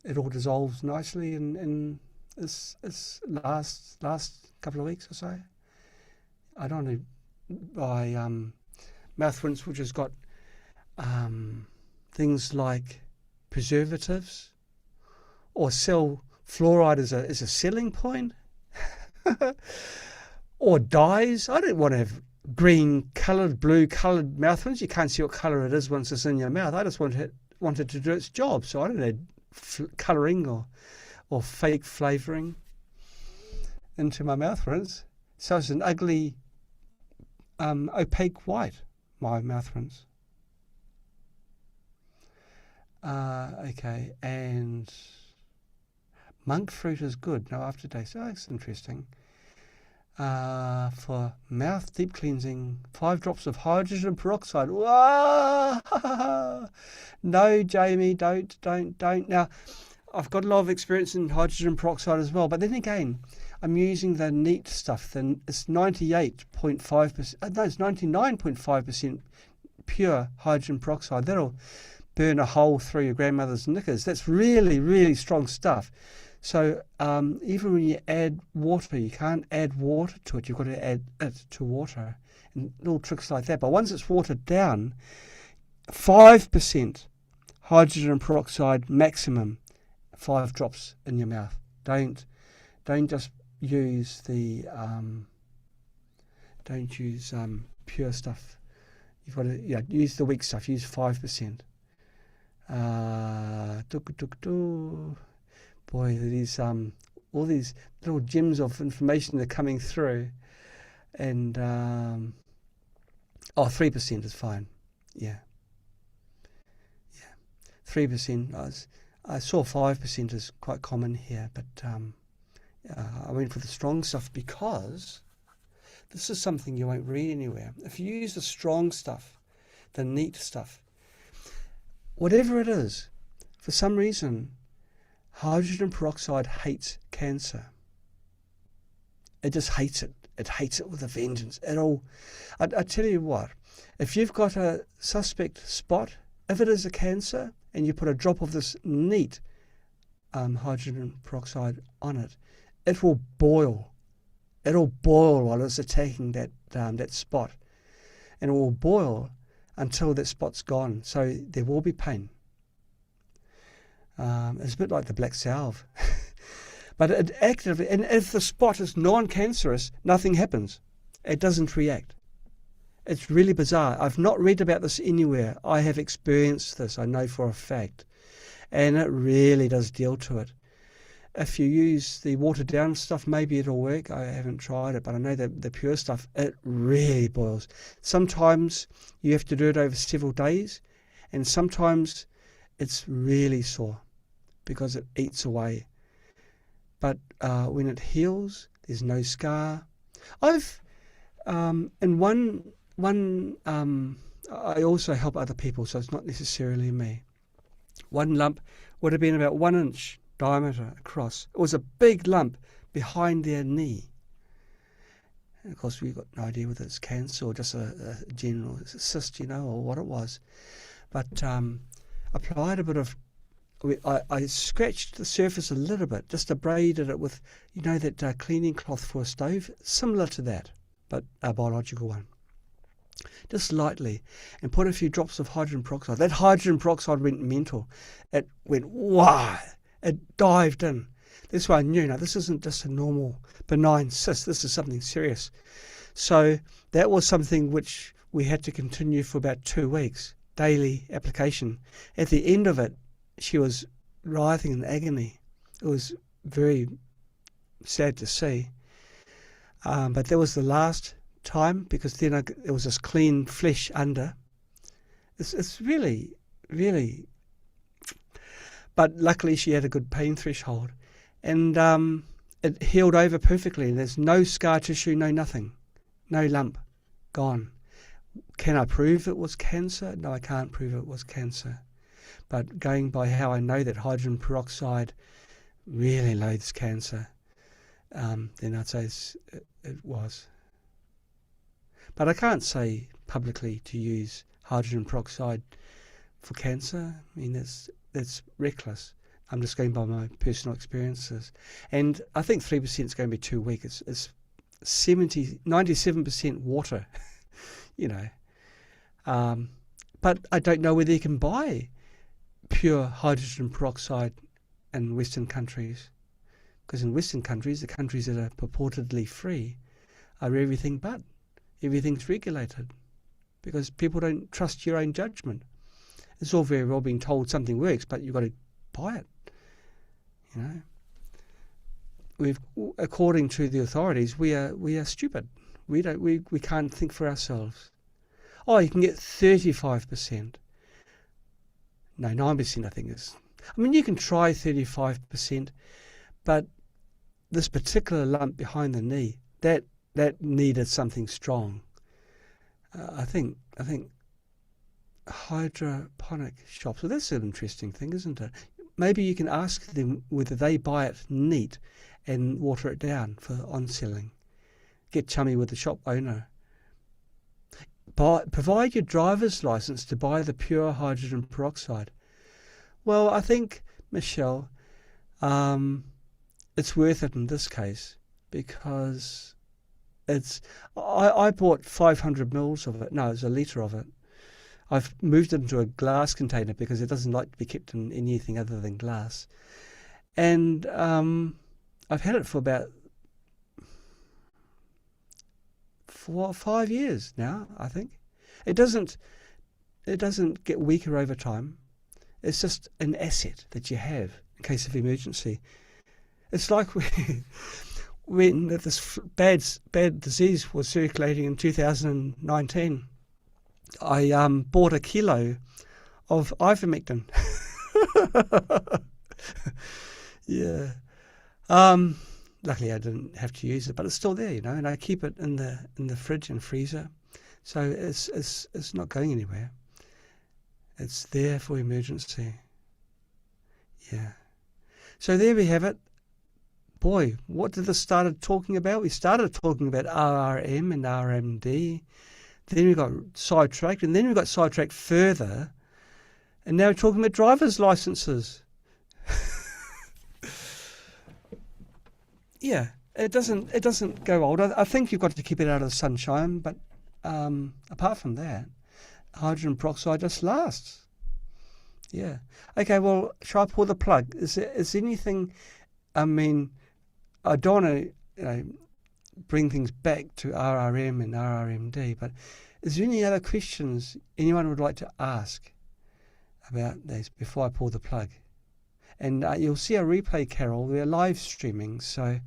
it all dissolves nicely in this last couple of weeks or so. I don't want to buy mouth rinse which has got things like preservatives, or sell fluoride as a selling point, or dyes. I don't want to have green coloured, blue coloured mouth rinse. You can't see what colour it is once it's in your mouth. I just want it to do its job, so I don't add colouring or fake flavouring into my mouth rinse. So it's an ugly opaque white, my mouth rinse. Okay, and monk fruit is good, no aftertaste. Oh, that's interesting. For mouth deep cleansing, 5 drops of hydrogen peroxide. Whoa! No, Jamie, don't. Now, I've got a lot of experience in hydrogen peroxide as well, but then again, I'm using the neat stuff. Then it's 98.5%. No, it's 99.5% pure hydrogen peroxide. That'll burn a hole through your grandmother's knickers. That's really, really strong stuff. So even when you add water, you can't add water to it. You've got to add it to water, and little tricks like that. But once it's watered down, 5% hydrogen peroxide maximum, 5 drops in your mouth. Don't just use the pure stuff. You've got to use the weak stuff. Use 5%. Boy, these all these little gems of information that are coming through, and 3% is fine. Yeah, 3%. I saw 5% is quite common here, but I went for the strong stuff because this is something you won't read anywhere. If you use the strong stuff, the neat stuff, whatever it is, for some reason, hydrogen peroxide hates cancer. It just hates it. It hates it with a vengeance. I tell you what, if you've got a suspect spot, if it is a cancer, and you put a drop of this neat hydrogen peroxide on it, it will boil. It'll boil while it's attacking that spot, and it will boil until that spot's gone. So there will be pain. It's a bit like the black salve. But it actively, and if the spot is non-cancerous, nothing happens. It doesn't react. It's really bizarre. I've not read about this anywhere. I have experienced this, I know for a fact. And it really does deal to it. If you use the watered down stuff, maybe it'll work. I haven't tried it, but I know that the pure stuff, it really boils. Sometimes you have to do it over several days, and sometimes it's really sore because it eats away. But when it heals, there's no scar. I've in one I also help other people, so it's not necessarily me. One lump would have been about 1 inch diameter across. It was a big lump behind their knee. And of course, we've got no idea whether it's cancer or just a general cyst, or what it was. But applied a bit of, I scratched the surface a little bit, just abraded it with, that cleaning cloth for a stove, similar to that, but a biological one. Just lightly, and put a few drops of hydrogen peroxide. That hydrogen peroxide went mental. It went, wow! It dived in. That's why I knew, this isn't just a normal benign cyst. This is something serious. So that was something which we had to continue for about 2 weeks, daily application. At the end of it, she was writhing in agony. It was very sad to see. But that was the last time, because then there was this clean flesh under. It's really, really. But luckily she had a good pain threshold, and it healed over perfectly. There's no scar tissue, no nothing, no lump, gone. Can I prove it was cancer? No, I can't prove it was cancer. But going by how I know that hydrogen peroxide really loathes cancer, then I'd say it was. But I can't say publicly to use hydrogen peroxide for cancer. I mean, that's reckless. I'm just going by my personal experiences. And I think 3% is going to be too weak. It's 97% water, But I don't know whether you can buy pure hydrogen peroxide in Western countries. Because in Western countries, the countries that are purportedly free, are everything but. Everything's regulated because people don't trust your own judgment. It's all very well being told something works, but you've got to buy it. According to the authorities, we are stupid. We can't think for ourselves. Oh, you can get 35%. No, 9% I think is. I mean, you can try 35%, but this particular lump behind the knee, that needed something strong. I think hydroponic shops. Well, that's an interesting thing, isn't it? Maybe you can ask them whether they buy it neat and water it down for on-selling. Get chummy with the shop owner. Provide your driver's license to buy the pure hydrogen peroxide. Well, I think, Michelle, it's worth it in this case because I bought 500 mils of it. No, it's a litre of it. I've moved it into a glass container because it doesn't like to be kept in anything other than glass. And I've had it for about 4 or 5 years now, I think. It doesn't get weaker over time. It's just an asset that you have in case of emergency. It's like when this bad disease was circulating in 2019, I bought a kilo of ivermectin. Yeah. Luckily I didn't have to use it, but it's still there, and I keep it in the fridge and freezer, so it's not going anywhere. It's there for emergency. Yeah. So there we have it. Boy, what did this started talking about? We started talking about RRM and RRMD. Then we got sidetracked, and then we got sidetracked further, and now we're talking about driver's licenses. Yeah, it doesn't go old. I think you've got to keep it out of the sunshine, but apart from that, hydrogen peroxide just lasts. Yeah. Okay, well, shall I pull the plug? Is anything, I mean, I don't want to, bring things back to RRM and RRMD, but is there any other questions anyone would like to ask about this before I pull the plug? And you'll see a replay, Carol. We're live streaming, so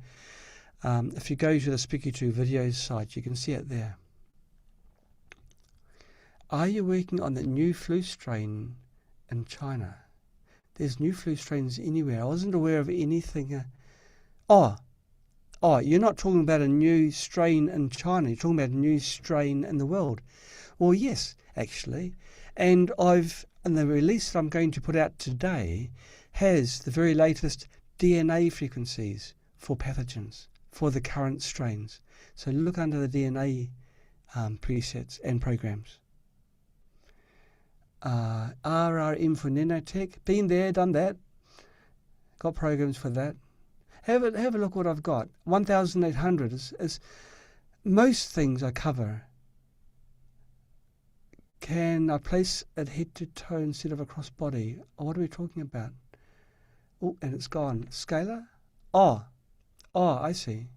if you go to the Spooky2 videos site, you can see it there. Are you working on the new flu strain in China? there's new flu strains anywhere. I wasn't aware of anything. You're not talking about a new strain in China. You're talking about a new strain in the world. Well, yes, actually. And the release that I'm going to put out today has the very latest DNA frequencies for pathogens, for the current strains. So look under the DNA presets and programs. RRM for nanotech. Been there, done that. Got programs for that. Have a look what I've got. 1,800 is most things I cover. Can I place it head to toe instead of across body? Oh, what are we talking about? Oh, and it's gone. Scalar? Oh, I see.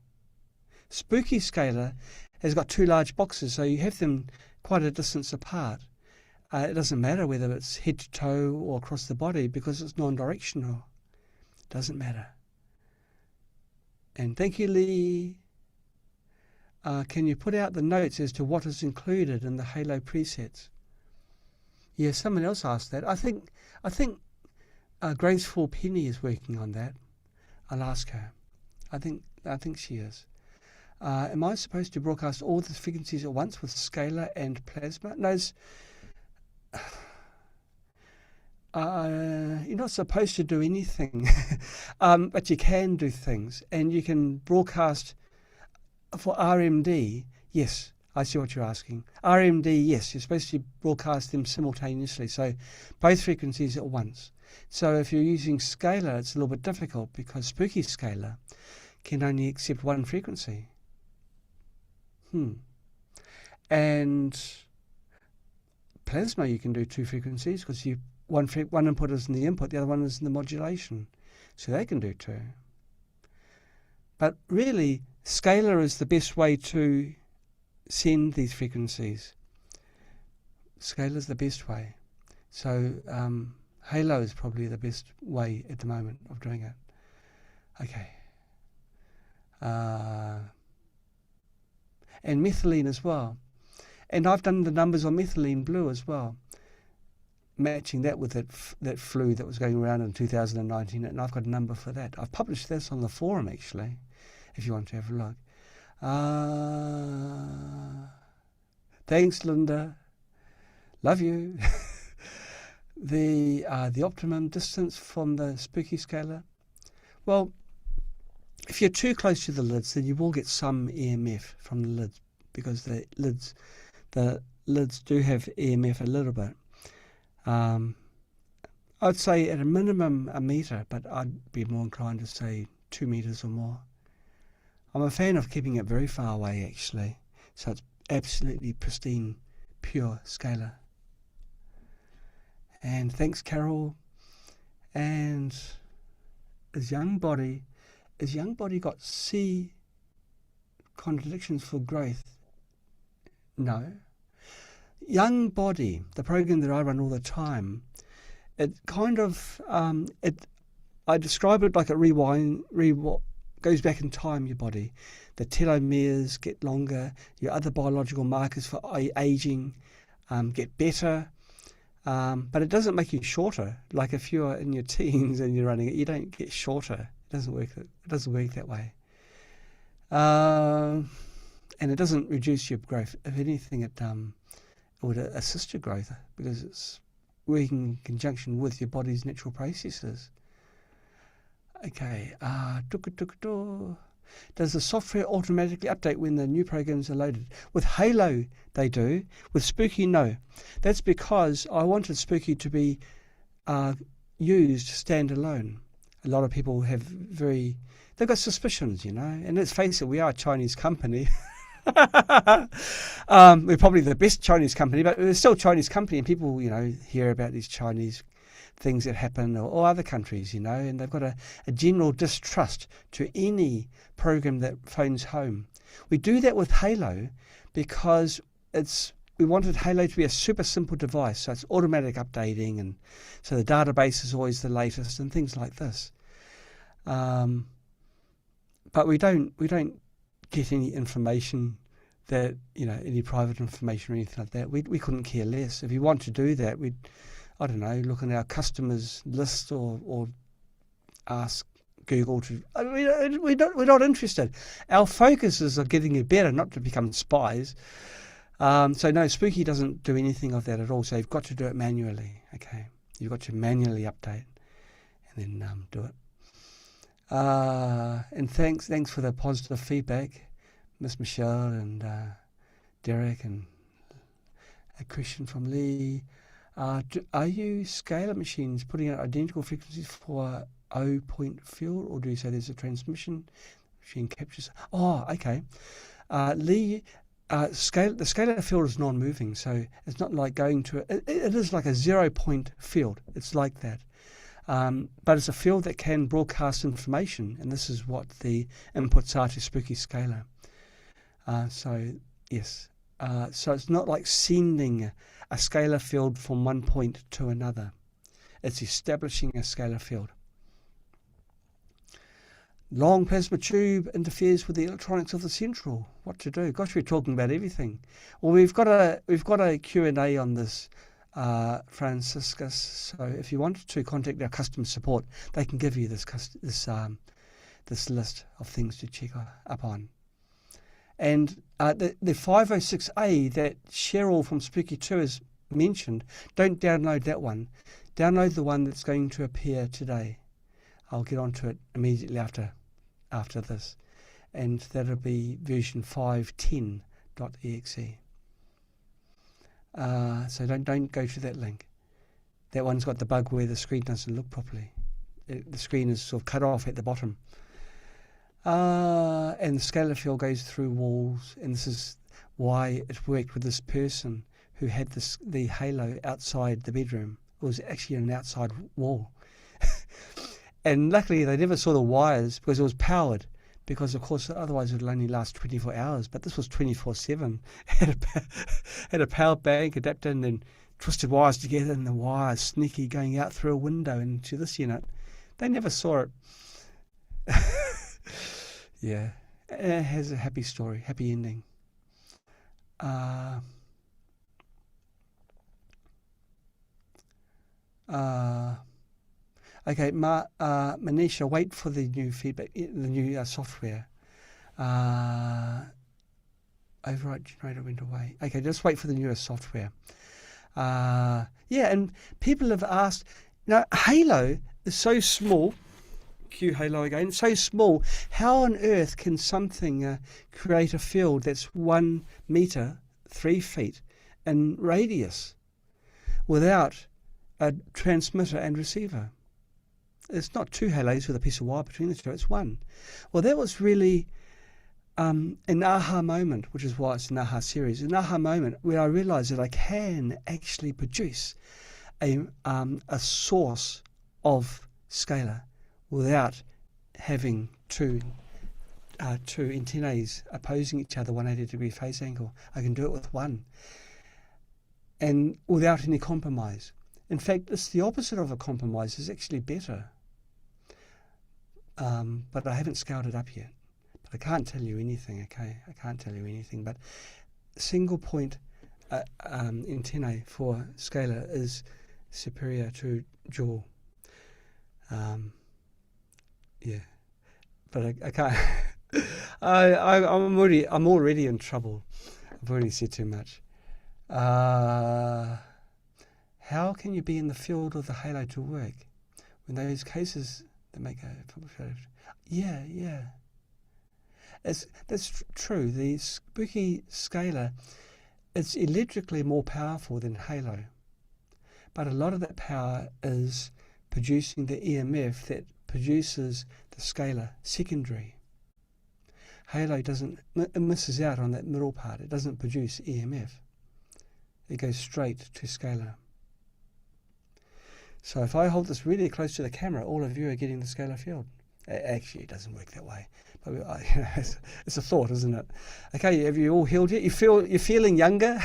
Spooky scalar has got two large boxes, so you have them quite a distance apart. It doesn't matter whether it's head to toe or across the body because it's non-directional. Doesn't matter. And thank you, Lee. Can you put out the notes as to what is included in the Halo presets? Yeah, someone else asked that. I think Graceful Penny is working on that. I'll ask her. I think she is. Am I supposed to broadcast all the frequencies at once with scalar and plasma? No, you're not supposed to do anything, but you can do things, and you can broadcast for RMD. Yes, I see what you're asking. RMD, yes, you're supposed to broadcast them simultaneously, so both frequencies at once. So if you're using scalar, it's a little bit difficult because spooky scalar can only accept one frequency. And plasma, you can do two frequencies because one input is in the input, the other one is in the modulation. So they can do two. But really, scalar is the best way to send these frequencies. Scalar is the best way. So Halo is probably the best way at the moment of doing it. Okay. And methylene as well. And I've done the numbers on methylene blue as well, matching that with that flu that was going around in 2019, and I've got a number for that. I've published this on the forum, actually, if you want to have a look. Thanks, Linda. Love you. The optimum distance from the spooky scalar. Well, if you're too close to the lids, then you will get some EMF from the lids because the lids do have EMF a little bit. I'd say at a minimum 1 metre, but I'd be more inclined to say 2 metres or more. I'm a fan of keeping it very far away, actually, so it's absolutely pristine, pure scalar. And thanks, Carol. And is young body got C contradictions for growth? No. Young body, the program that I run all the time, it kind of I describe it like it goes back in time. Your body, the telomeres get longer. Your other biological markers for aging get better, but it doesn't make you shorter. Like if you're in your teens and you're running it, you don't get shorter. It doesn't work that way. And it doesn't reduce your growth. If anything, it would assist your growth because it's working in conjunction with your body's natural processes. Okay. Does the software automatically update when the new programs are loaded? With Halo, they do. With Spooky, no. That's because I wanted Spooky to be used standalone. A lot of people they've got suspicions, and let's face it, we are a Chinese company. We're probably the best Chinese company, but we're still a Chinese company, and people, hear about these Chinese things that happen or other countries, and they've got a general distrust to any program that phones home. We do that with Halo because we wanted Halo to be a super simple device, so it's automatic updating, and so the database is always the latest and things like this. But we don't get any information that any private information or anything like that. We couldn't care less. If you want to do that, I don't know, look at our customers list or ask Google to. We're not interested. Our focus is on getting it better, not to become spies. So no, Spooky doesn't do anything of that at all. So you've got to do it manually. Okay, you've got to manually update and then do it. And thanks for the positive feedback, Miss Michelle and Derek, and a question from Lee. Are you scalar machines putting out identical frequencies for O point field, or do you say there's a transmission machine captures? Oh, okay. Lee, the scalar field is non-moving, so it's not like going to it is like a 0 point field. It's like that. But it's a field that can broadcast information, and this is what the inputs are to Spooky Scalar. So yes, so it's not like sending a scalar field from one point to another. It's establishing a scalar field. Long plasma tube interferes with the electronics of the central. What to do? Gosh, we're talking about everything. Well, we've got a Q&A on this, Franciscus. So if you want to contact our customer support, they can give you this list of things to check up on. And the 506A that Cheryl from Spooky 2 has mentioned, don't download that one. Download the one that's going to appear today. I'll get onto it immediately after this, and that'll be version 510.exe. So don't go to that link. That one's got the bug where the screen doesn't look properly. The screen is sort of cut off at the bottom. And the scalar field goes through walls, and this is why it worked with this person who had the halo outside the bedroom. It was actually an outside wall. And luckily they never saw the wires because it was powered, because of course otherwise it would only last 24 hours, but this was 24/7. Had a power bank adapter and then twisted wires together, and the wires sneaky going out through a window into this unit. They never saw it. Yeah, it has a happy story, happy ending. Okay, Manisha, wait for the new feedback, the new software. Override generator went away. Okay, just wait for the newest software. Yeah, and people have asked, Halo is so small. Q Halo again, so small. How on earth can something create a field that's 1 meter, 3 feet in radius without a transmitter and receiver? It's not 2 halos with a piece of wire between the two, it's 1. Well, that was really an aha moment, which is why it's an aha series, an aha moment where I realised that I can actually produce a source of scalar without having two antennae opposing each other, 180-degree phase angle. I can do it with one, and without any compromise. In fact, it's the opposite of a compromise. It's actually better. But I haven't scaled it up yet. But I can't tell you anything, okay? I can't tell you anything. But single point antennae for scalar is superior to dual. Yeah, but I can't. I'm already in trouble. I've already said too much. How can you be in the field of the halo to work when those cases that make a yeah. That's true. The Spooky Scalar, it's electrically more powerful than halo, but a lot of that power is producing the EMF that produces the scalar secondary. Halo it misses out on that middle part. It doesn't produce EMF. It goes straight to scalar. So if I hold this really close to the camera, all of you are getting the scalar field. Actually, it doesn't work that way. But it's a thought, isn't it? Okay, have you all healed yet? You're feeling younger?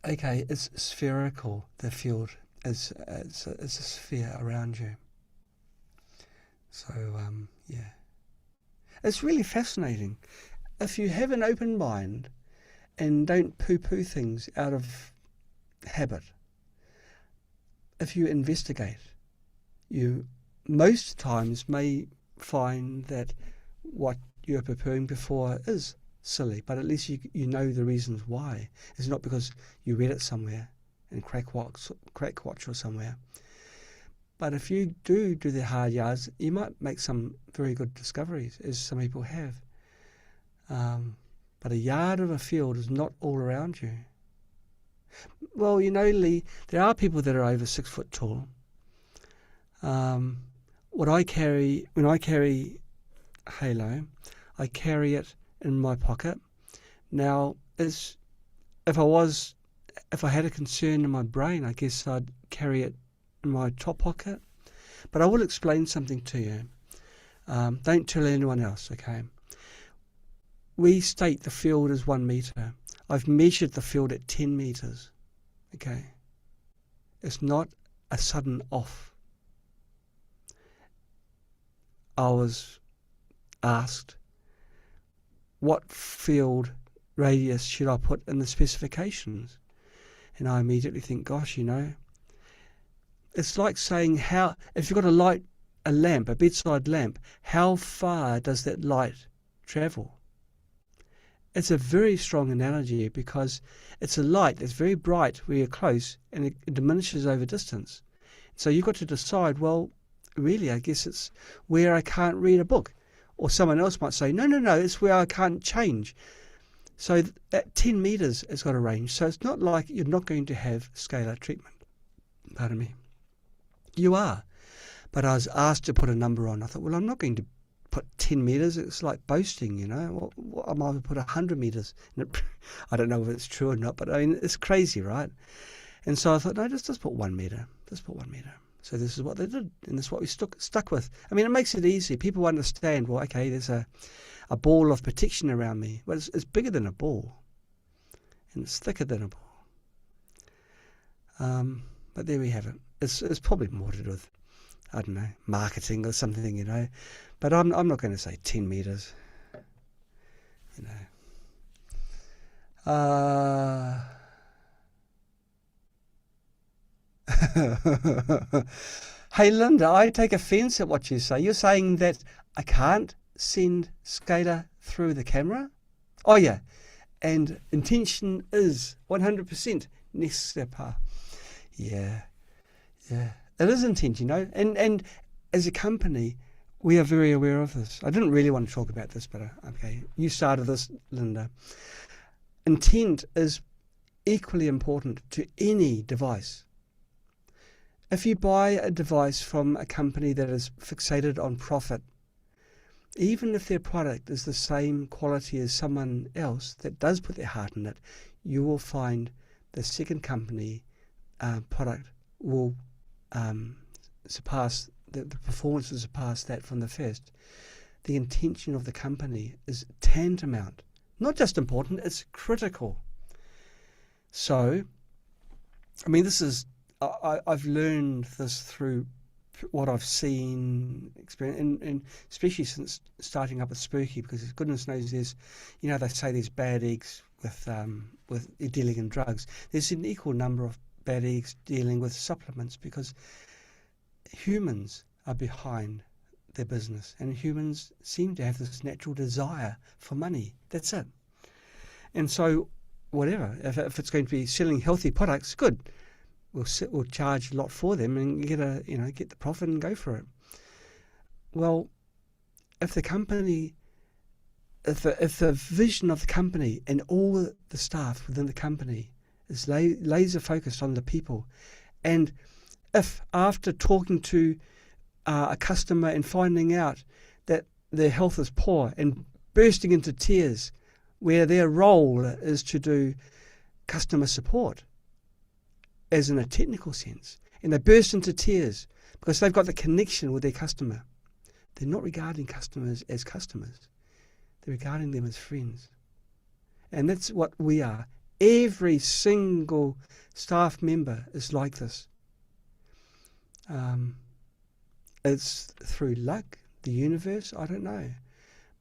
Okay, it's spherical, the field. It's a sphere around you. So, yeah. It's really fascinating. If you have an open mind and don't poo-poo things out of habit. If you investigate, you most times may find that what you're poo-pooing before is silly, but at least you know the reasons why. It's not because you read it somewhere in Craikwatch or somewhere. But if you do the hard yards, you might make some very good discoveries, as some people have. But a yard of a field is not all around you. Well, you know, Lee, there are people that are over 6 foot tall. When I carry Halo, I carry it in my pocket. Now, if I had a concern in my brain, I guess I'd carry it in my top pocket. But I will explain something to you. Don't tell anyone else, okay? We state the field as 1 metre. I've measured the field at 10 metres, okay? It's not a sudden off. I was asked, what field radius should I put in the specifications? And I immediately think, gosh, you know, it's like saying, if you've got a bedside lamp, how far does that light travel? It's a very strong analogy because it's a light that's very bright where you're close and it diminishes over distance. So you've got to decide, well, really, I guess it's where I can't read a book. Or someone else might say, no, it's where I can't change. So at 10 metres it's got a range. So it's not like you're not going to have scalar treatment. Pardon me. You are. But I was asked to put a number on. I thought, well, I'm not going to put 10 metres. It's like boasting, you know. I might have put 100 metres. I don't know if it's true or not, but I mean, it's crazy, right? And so I thought, no, just put 1 metre. Just put 1 metre. So this is what they did, and this is what we stuck with. I mean, it makes it easy. People understand, well, okay, there's a ball of protection around me. But it's bigger than a ball, and it's thicker than a ball. But there we have it. It's probably more to do with, I don't know, marketing or something, you know. But I'm not going to say 10 metres, you know. Hey Linda, I take offence at what you say. You're saying that I can't send scalar through the camera? Oh yeah, and intention is 100% nécessaire. Yeah, it is intent, you know, and as a company, we are very aware of this. I didn't really want to talk about this, but okay, you started this, Linda. Intent is equally important to any device. If you buy a device from a company that is fixated on profit, even if their product is the same quality as someone else that does put their heart in it, you will find the second company product will surpass, the performance will surpass that from the first. The intention of the company is tantamount, not just important, it's critical. So, I mean, I've learned this through what I've seen, experience, and especially since starting up with Spooky, because goodness knows there's, you know, they say there's bad eggs with dealing in drugs. There's an equal number of bad eggs dealing with supplements, because humans are behind their business, and humans seem to have this natural desire for money. That's it. And so, whatever, if it's going to be selling healthy products, good. We'll charge a lot for them and get the profit and go for it. Well, if the vision of the company and all the staff within the company is laser focused on the people, and if after talking to a customer and finding out that their health is poor and bursting into tears, where their role is to do customer support, as in a technical sense, and they burst into tears because they've got the connection with their customer. They're not regarding customers as customers. They're regarding them as friends. And that's what we are. Every single staff member is like this. It's through luck, the universe, I don't know.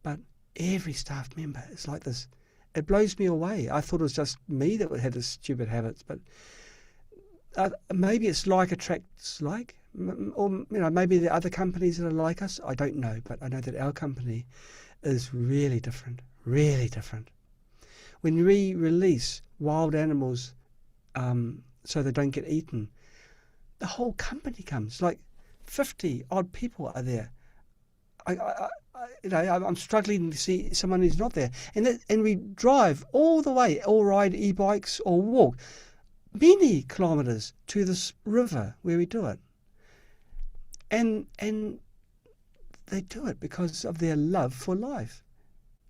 But every staff member is like this. It blows me away. I thought it was just me that had this stupid habits, but maybe it's like attracts like, or maybe the other companies that are like us. I don't know, but I know that our company is really different, really different. When we release wild animals so they don't get eaten, the whole company comes. Like 50 odd people are there. I'm struggling to see someone who's not there. And we drive all the way, or ride e-bikes or walk many kilometres to this river where we do it. And they do it because of their love for life.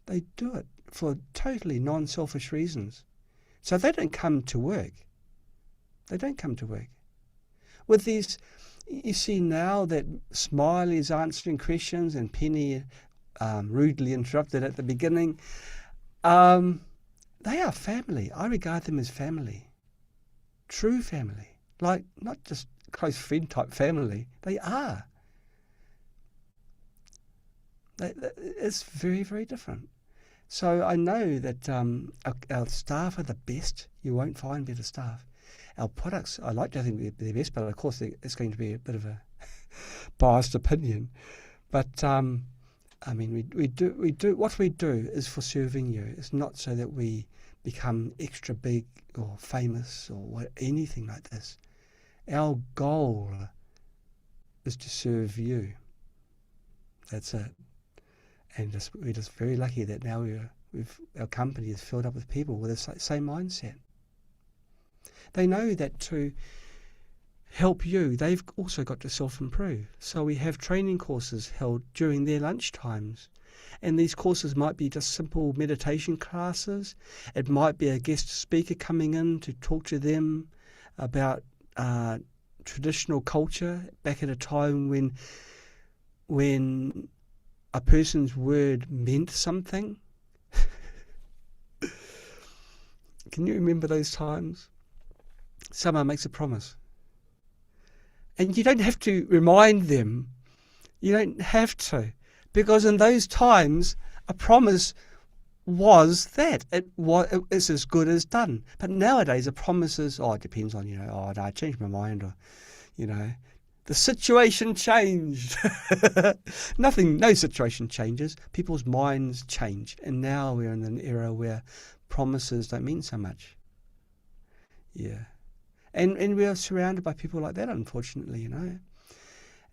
They do it for totally non-selfish reasons. So they don't come to work. They don't come to work. With these, you see now that Smiley is answering questions and Penny rudely interrupted at the beginning. They are family. I regard them as family. True family. Like, not just close friend type family. They are. It's very, very different. So I know that our staff are the best. You won't find better staff. Our products, I like to think they're the best, but of course it's going to be a bit of a biased opinion. But I mean, we do what we do is for serving you. It's not so that we become extra big or famous or anything like this. Our goal is to serve you. That's it. And we're just very lucky that now our company is filled up with people with the same mindset. They know that to help you, they've also got to self-improve. So we have training courses held during their lunch times. And these courses might be just simple meditation classes. It might be a guest speaker coming in to talk to them about traditional culture back at a time when a person's word meant something. Can you remember those times? Someone makes a promise. And you don't have to remind them. You don't have to. Because in those times, a promise was that. It's as good as done. But nowadays, a promise is, it depends on, no, I changed my mind, or, the situation changed. No situation changes. People's minds change. And now we're in an era where promises don't mean so much. Yeah. And we are surrounded by people like that, unfortunately,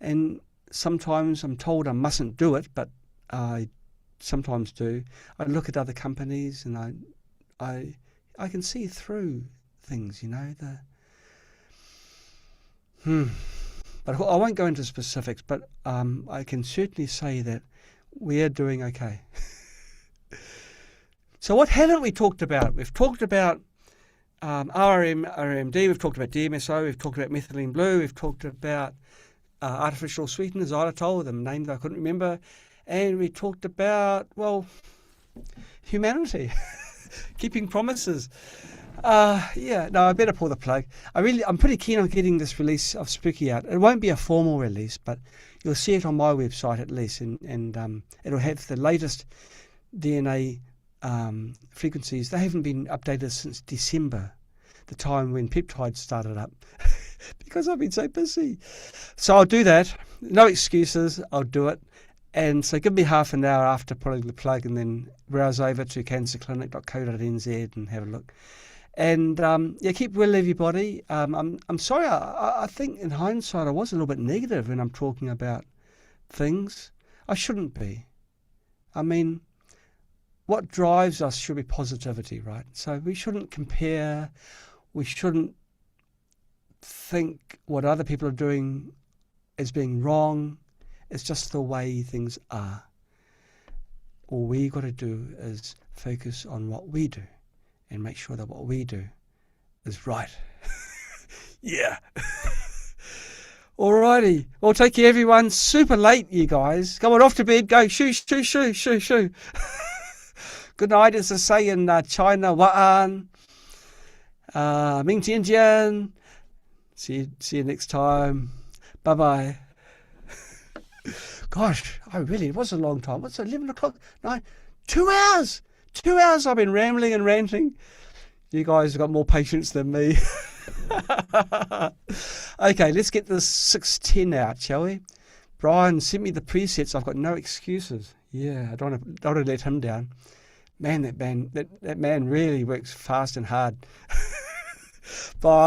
And sometimes I'm told I mustn't do it, but I sometimes do. I look at other companies and I can see through things, But I won't go into specifics, but I can certainly say that we are doing okay. So what haven't we talked about? We've talked about RRM RRMD, we've talked about DMSO, we've talked about methylene blue, we've talked about artificial sweeteners, xylitol, the name that I couldn't remember, and we talked about, humanity, keeping promises. I better pull the plug. I'm pretty keen on getting this release of Spooky out. It won't be a formal release, but you'll see it on my website at least, and it'll have the latest DNA frequencies. They haven't been updated since December, the time when peptides started up, because I've been so busy. So I'll do that. No excuses. I'll do it. And so give me half an hour after pulling the plug, and then browse over to cancerclinic.co.nz and have a look. And keep well, everybody. I'm sorry. I think in hindsight I was a little bit negative when I'm talking about things. I shouldn't be. I mean, what drives us should be positivity, right? So we shouldn't compare. We shouldn't think what other people are doing as being wrong. It's just the way things are. All we got to do is focus on what we do and make sure that what we do is right. Yeah. Alrighty. Well, take care, everyone. Super late, you guys. Come on, off to bed. Go. Shoo, shoo, shoo, shoo, shoo. Good night, as they say in China. Wa'an. Ming Tian Jian. See you next time. Bye-bye. Gosh, it was a long time. What's 11 o'clock? 9? 2 hours. 2 hours I've been rambling and ranting. You guys have got more patience than me. Okay, let's get this 610 out, shall we? Brian sent me the presets. I've got no excuses. Yeah, I don't want to let him down. Man, that man really works fast and hard. Bye.